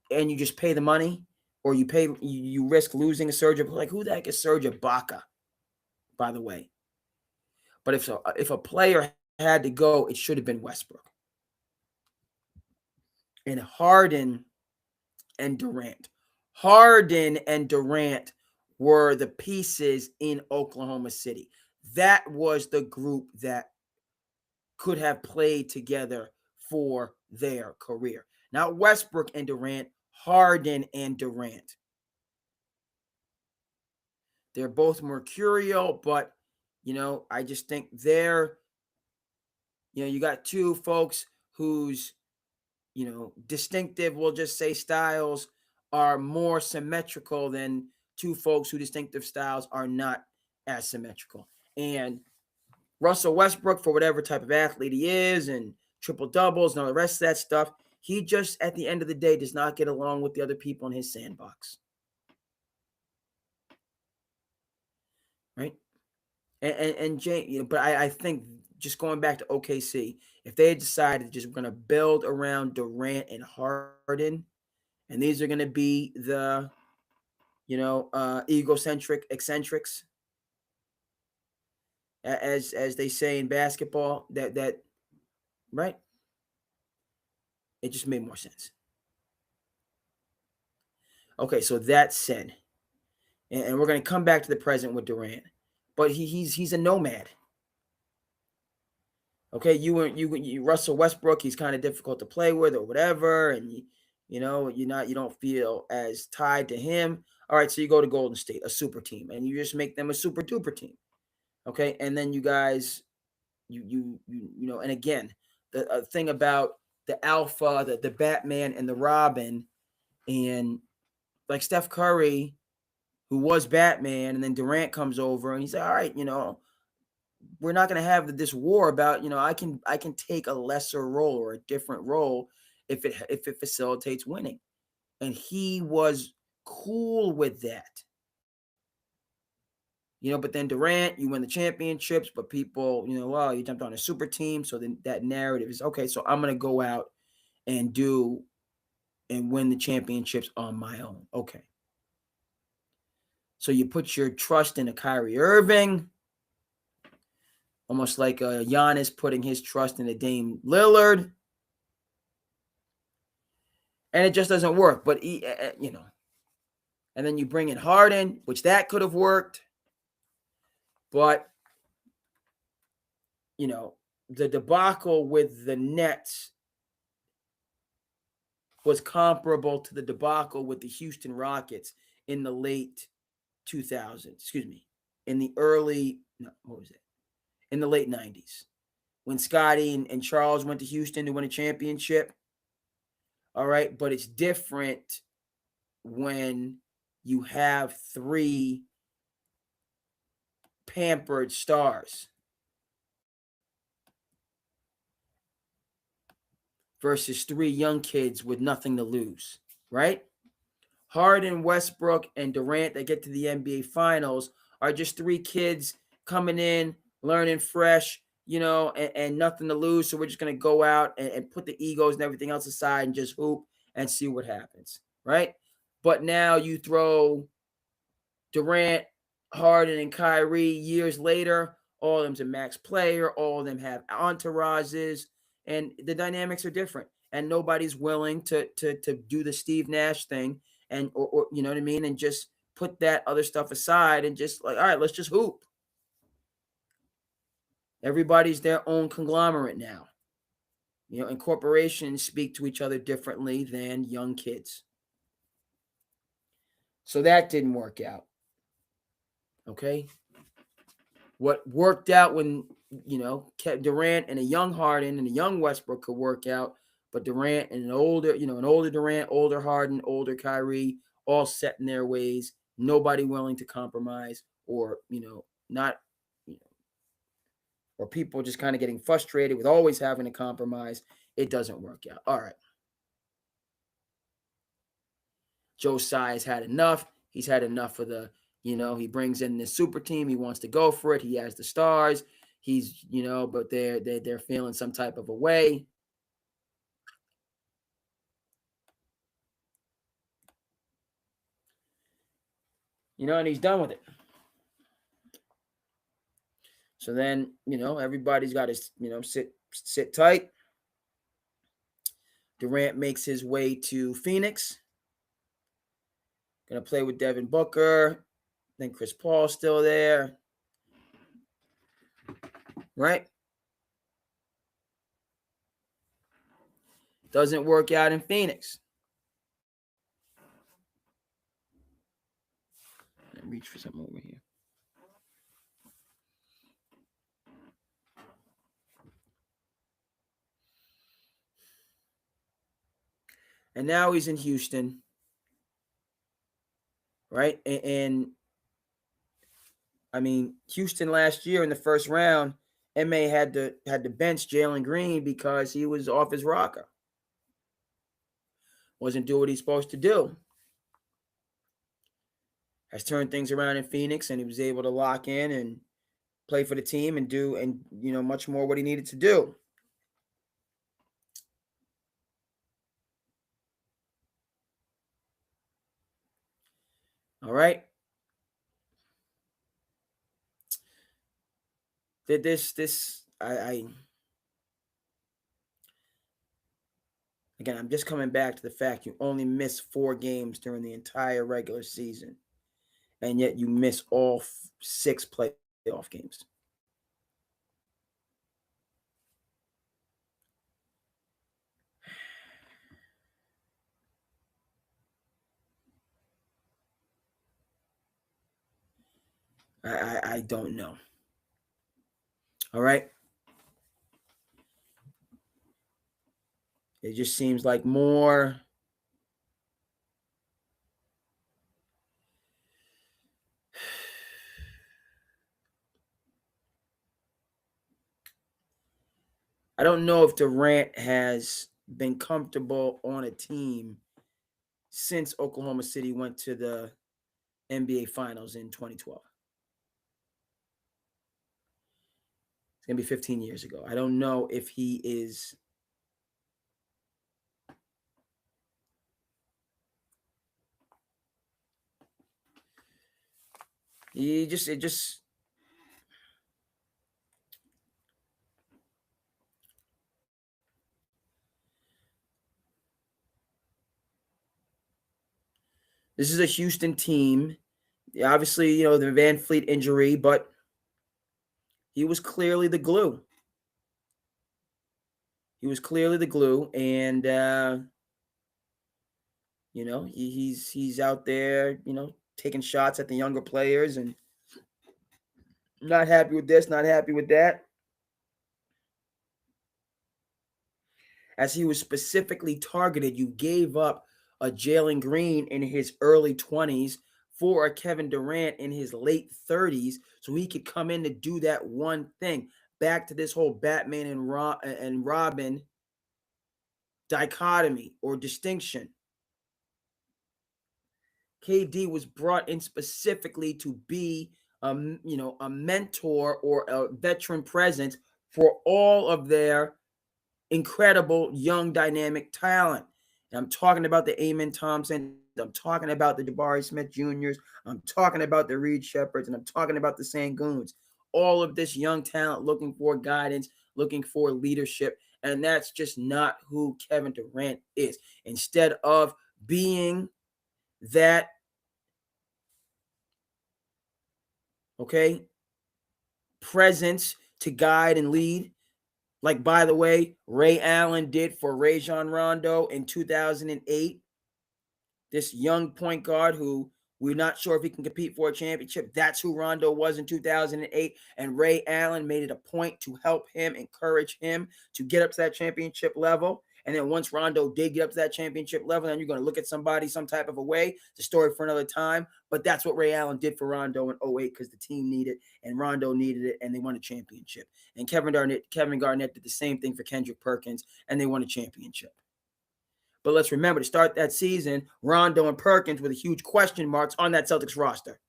and you just pay the money, or you risk losing a Serge Ibaka. Like, who the heck is Serge Ibaka, by the way? But if a player had to go, it should have been Westbrook. And Harden and Durant. Harden and Durant were the pieces in Oklahoma City. That was the group that could have played together for their career. Not Westbrook and Durant, Harden and Durant. They're both mercurial, but, I just think they're, you got two folks whose, distinctive, we'll just say, styles are more symmetrical than two folks whose distinctive styles are not as symmetrical. And Russell Westbrook, for whatever type of athlete he is, and triple doubles and all the rest of that stuff, he just, at the end of the day, does not get along with the other people in his sandbox. Right? And Jay, but I think just going back to OKC, if they had decided just going to build around Durant and Harden, and these are going to be the, egocentric eccentrics, as they say in basketball, that right? It just made more sense. Okay, so that said, and we're going to come back to the present with Durant, but he's a nomad. Okay, you Russell Westbrook, he's kind of difficult to play with or whatever, and you don't feel as tied to him. All right, so you go to Golden State, a super team, and you just make them a super duper team. Okay, and then you guys, and again, the thing about the alpha, the Batman and the Robin, and like Steph Curry, who was Batman, and then Durant comes over and he's like, all right, we're not going to have this war about, I can take a lesser role or a different role if it facilitates winning. And he was cool with that. But then Durant, you win the championships, but people, well, you jumped on a super team. So then that narrative is, okay, so I'm going to go out and win the championships on my own. Okay. So you put your trust in a Kyrie Irving, almost like Giannis putting his trust in a Dame Lillard. And it just doesn't work. But, and then you bring in Harden, which that could have worked. But, the debacle with the Nets was comparable to the debacle with the Houston Rockets in the late 2000s. In the late 90s, when Scotty and Charles went to Houston to win a championship. All right. But it's different when you have 3 pampered stars versus 3 young kids with nothing to lose, right? Harden, Westbrook, and Durant that get to the NBA Finals are just 3 kids coming in, learning fresh, and nothing to lose. So we're just going to go out and put the egos and everything else aside and just hoop and see what happens, right? But now you throw Durant, Harden, and Kyrie years later, all of them's a max player, all of them have entourages, and the dynamics are different. And nobody's willing to do the Steve Nash thing and or you know what I mean, and just put that other stuff aside and just like, all right, let's just hoop. Everybody's their own conglomerate now. And corporations speak to each other differently than young kids. So that didn't work out. Okay. What worked out when, Durant and a young Harden and a young Westbrook could work out, but Durant and an older Durant, older Harden, older Kyrie, all set in their ways, nobody willing to compromise or, not, or people just kind of getting frustrated with always having to compromise. It doesn't work out. All right. Joe Tsai has had enough. He's had enough of the, he brings in this super team. He wants to go for it. He has the stars. He's, but they're feeling some type of a way. And he's done with it. So then, everybody's got to, sit tight. Durant makes his way to Phoenix. Going to play with Devin Booker. Then Chris Paul's still there. Right? Doesn't work out in Phoenix. Let me reach for something over here. And now he's in Houston. Right? And I mean, Houston last year in the first round, MA had to bench Jaylen Green because he was off his rocker. Wasn't doing what he's supposed to do. Has turned things around in Phoenix, and he was able to lock in and play for the team and do much more what he needed to do. All right. Again, I'm just coming back to the fact you only miss 4 games during the entire regular season, and yet you miss all 6 playoff games. I don't know. All right. It just seems like more. I don't know if Durant has been comfortable on a team since Oklahoma City went to the NBA Finals in 2012. It's going to be 15 years ago. I don't know if he is. It just. This is a Houston team. Obviously, the Van Fleet injury, but he was clearly the glue. And he's out there, taking shots at the younger players and not happy with this, not happy with that. as he was specifically targeted. You gave up a Jaylen Green in his early 20s for a Kevin Durant in his late 30s so he could come in to do that one thing. Back to this whole Batman and Robin dichotomy or distinction. KD was brought in specifically to be a mentor or a veteran presence for all of their incredible young dynamic talent. And I'm talking about the Amen Thompson. I'm talking about the Jabari Smith Juniors. I'm talking about the Reed Shepherds, and I'm talking about the Sangoons. All of this young talent looking for guidance, looking for leadership, and that's just not who Kevin Durant is. Instead of being that, presence to guide and lead, like, by the way, Ray Allen did for Rajon Rondo in 2008. This young point guard who we're not sure if he can compete for a championship. That's who Rondo was in 2008. And Ray Allen made it a point to help him, encourage him to get up to that championship level. And then once Rondo did get up to that championship level, then you're going to look at somebody some type of a way. It's a story for another time. But that's what Ray Allen did for Rondo in 08 because the team needed it and Rondo needed it, and they won a championship. And Kevin Garnett did the same thing for Kendrick Perkins, and they won a championship. But let's remember, to start that season, Rondo and Perkins were the huge question marks on that Celtics roster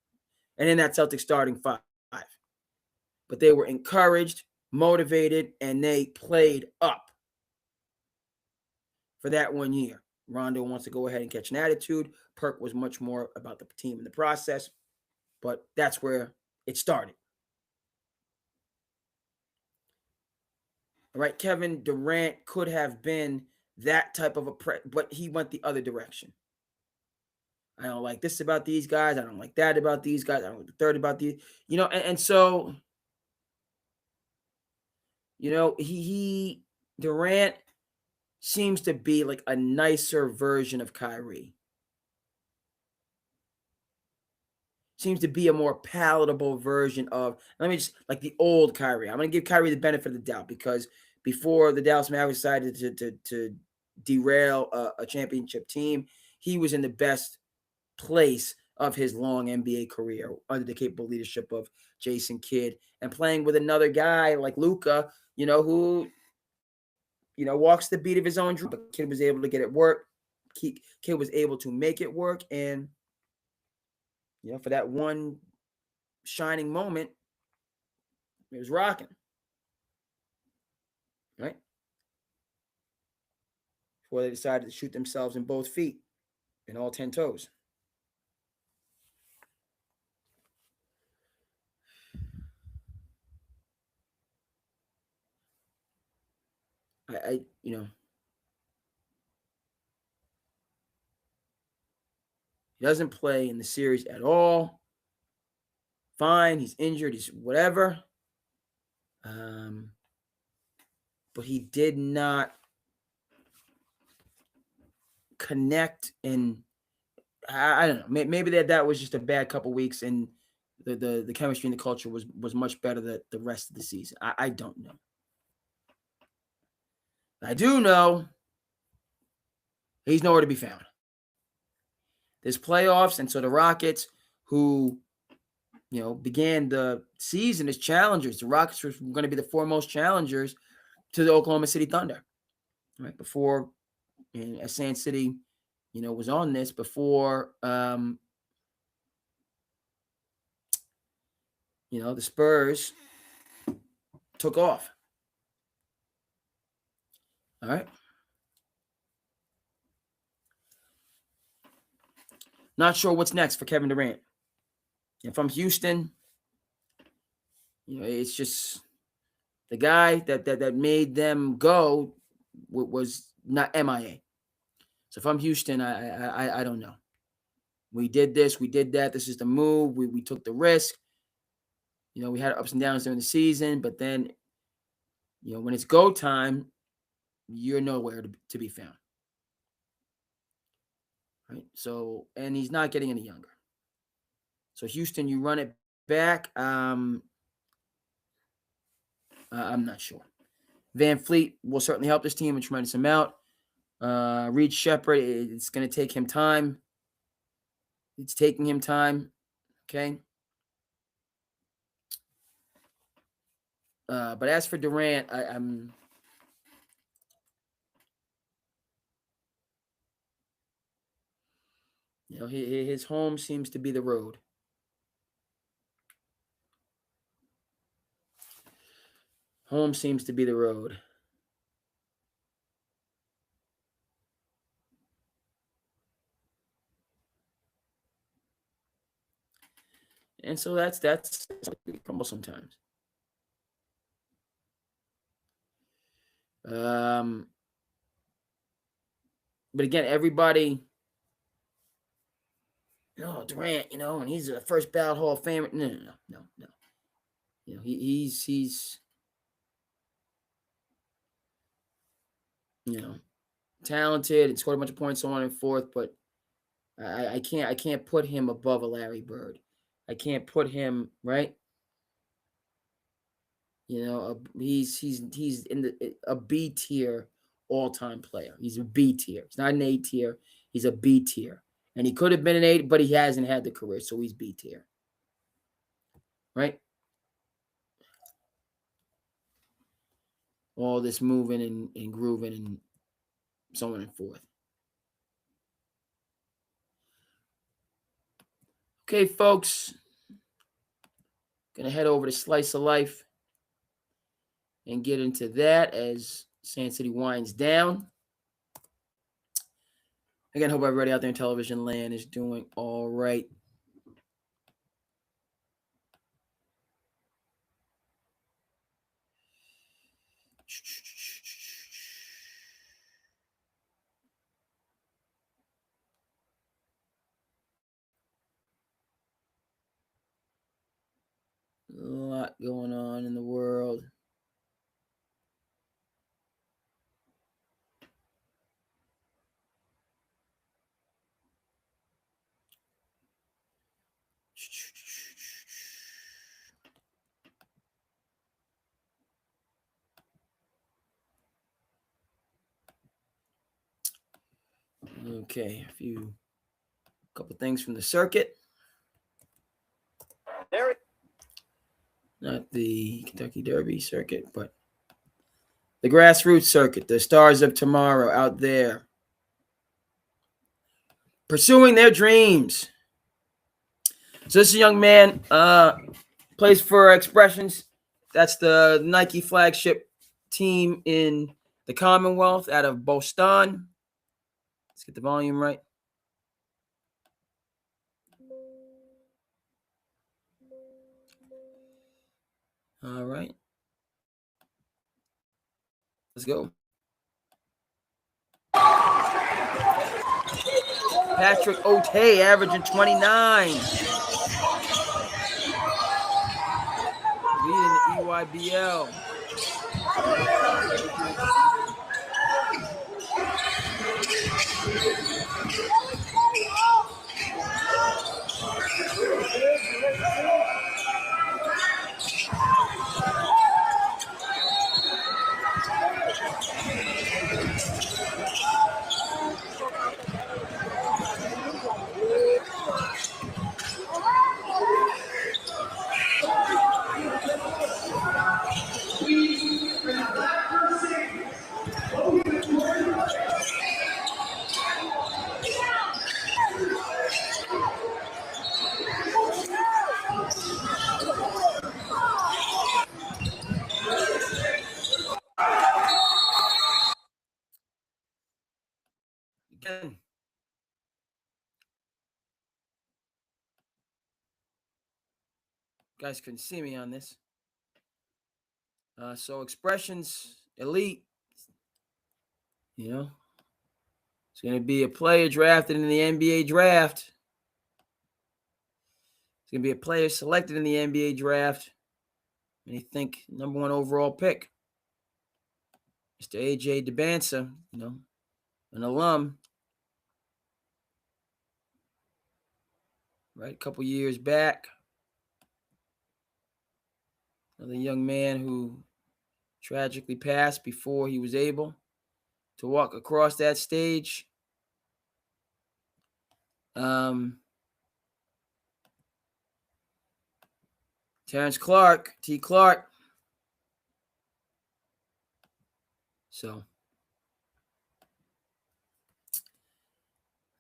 and in that Celtics starting five. But they were encouraged, motivated, and they played up for that 1 year. Rondo wants to go ahead and catch an attitude. Perk was much more about the team in the process, but that's where it started. All right, Kevin Durant could have been that type of but he went the other direction. I don't like this about these guys. I don't like that about these guys. I don't like the third about these, and so, Durant seems to be like a nicer version of Kyrie. Seems to be a more palatable version of, like the old Kyrie. I'm going to give Kyrie the benefit of the doubt because before the Dallas Mavericks decided to derail a championship team, he was in the best place of his long NBA career under the capable leadership of Jason Kidd and playing with another guy like Luka, who, walks the beat of his own drum. But Kidd was able to get it work. Kidd was able to make it work. And, for that one shining moment, it was rocking. Right? Before they decided to shoot themselves in both feet and all 10 toes. He doesn't play in the series at all. Fine, he's injured, he's whatever. But he did not connect, and I don't know. Maybe that was just a bad couple weeks, and the chemistry and the culture was much better the rest of the season. I don't know. I do know he's nowhere to be found. There's playoffs, and so the Rockets, who began the season as challengers, the Rockets were going to be the foremost challengers to the Oklahoma City Thunder, right? Before, as SandCity, was on this before, the Spurs took off. All right. Not sure what's next for Kevin Durant. If I'm Houston, it's just the guy that made them go was not MIA. So if I'm Houston, I don't know. We did this, we did that. This is the move. We took the risk. We had ups and downs during the season, but then, when it's go time, you're nowhere to be found. Right? So, and he's not getting any younger. So Houston, you run it back. I'm not sure. Van Fleet will certainly help this team a tremendous amount. Reed Shepard, it's going to take him time. It's taking him time. Okay. But as for Durant, I'm his home seems to be the road. Home seems to be the road. And so that's crumble sometimes. But again, everybody, Durant, and he's a first ballot Hall of Famer. No. He's talented and scored a bunch of points, so on and forth, but I can't put him above a Larry Bird. I can't put him right. He's in a B tier all-time player. He's a B tier. He's not an A tier. He's a B tier. And he could have been an A, but he hasn't had the career, so he's B tier. Right? All this moving and grooving and so on and forth. Okay, folks. Gonna head over to Slice of Life and get into that as SandCity winds down. Again, hope everybody out there in television land is doing all right. A lot going on in the world. Okay, a couple things from the circuit. Not the Kentucky Derby circuit, but the grassroots circuit, the stars of tomorrow out there pursuing their dreams. So this young man plays for Expressions. That's the Nike flagship team in the Commonwealth out of Boston. Let's get the volume right. All right. Let's go. Patrick Otey averaging 29. Leading the EYBL. Again, guys couldn't see me on this. So Expressions Elite, it's going to be a player drafted in the NBA draft. It's going to be a player selected in the NBA draft. And you think number 1 overall pick, Mr. AJ DeBansa, an alum. Right, a couple years back. Another young man who tragically passed before he was able to walk across that stage. Terrence Clark, T. Clark. So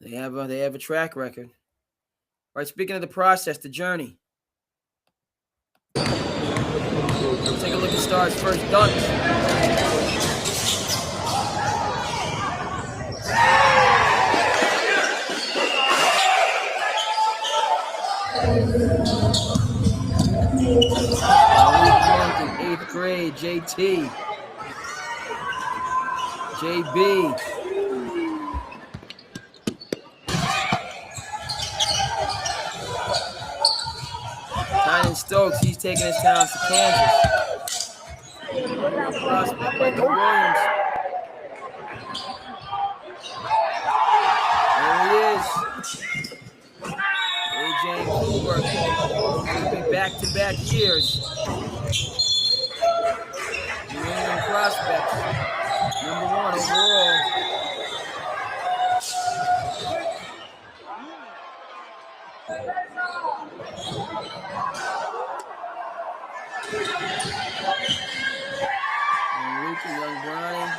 they have a track record. All right, speaking of the process, the journey. Let's take a look at Star's first dunk. In 8th grade, JT. JB. Tynan Stokes, he's taking his talents to Kansas. Prospect Michael Williams. There he is. AJ Kluber. Back-to-back years. New England prospects. Number 1 overall. Young Brian.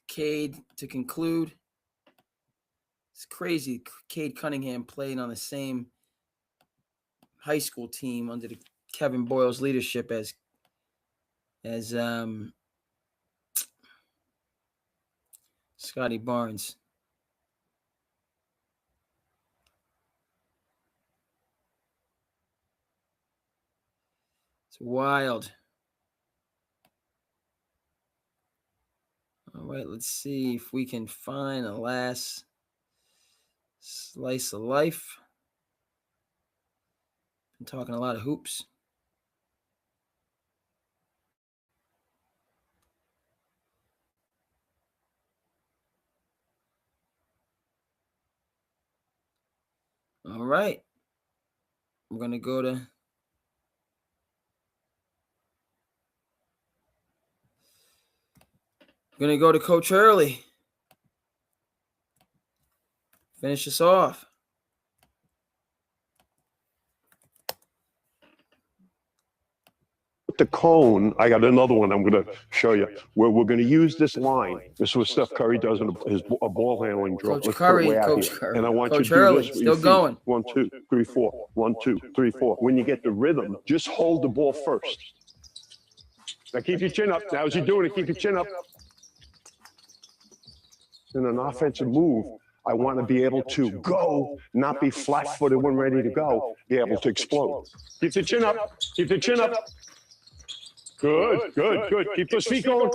Cade to conclude. It's crazy. Cade Cunningham played on the same high school team under the Kevin Boyle's leadership as Scotty Barnes. It's wild. All right, let's see if we can find a last slice of life. Been talking a lot of hoops. All right. We're going to go to Coach Hurley. Finish us off. The cone, I got another one I'm going to show you, where we're going to use this line. This is what Steph Curry does in his ball handling drill. Coach Curry. And I want Coach you to do Hurley, this. still going. 1, 2, 3, 4. 1, 2, 3, 4. When you get the rhythm, just hold the ball first. Now keep your chin up. Now as you're doing it, keep your chin up. In an offensive move, I want to be able to go, not be flat-footed when ready to go, be able to explode. Keep the chin up. Keep the chin up. Good. Keep those feet going.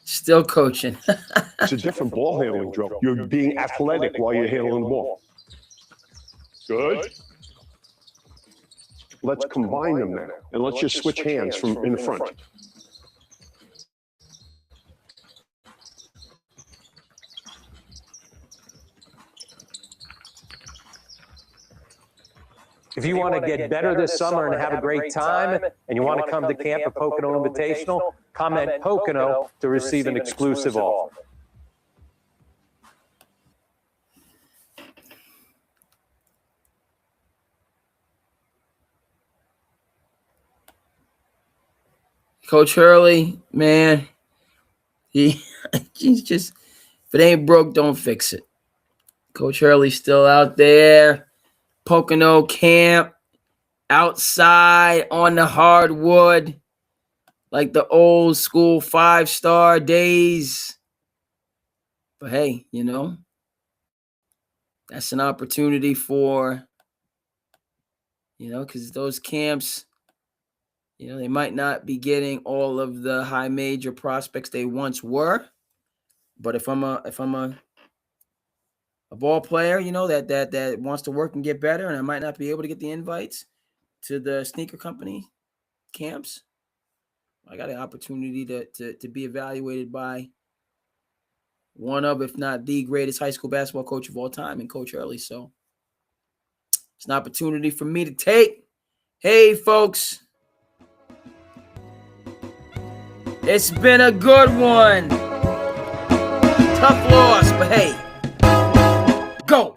Still coaching. It's a different ball handling drill. You're being athletic while you're handling the ball. Good. Let's combine them now, and let's just switch hands from in front. If you want to get better this summer and have a great time, and you want to come to camp at Pocono Invitational, comment Pocono to receive an exclusive offer. Coach Hurley, man, he's just, if it ain't broke, don't fix it. Coach Hurley's still out there. Pocono camp, outside on the hardwood, like the old school 5-star days. But hey, that's an opportunity for, because those camps, they might not be getting all of the high major prospects they once were. But if I'm a a ball player, that wants to work and get better, and I might not be able to get the invites to the sneaker company camps, I got an opportunity to be evaluated by one of, if not the greatest high school basketball coach of all time, and Coach Early. So it's an opportunity for me to take. Hey, folks, it's been a good one. Tough loss, but hey, go.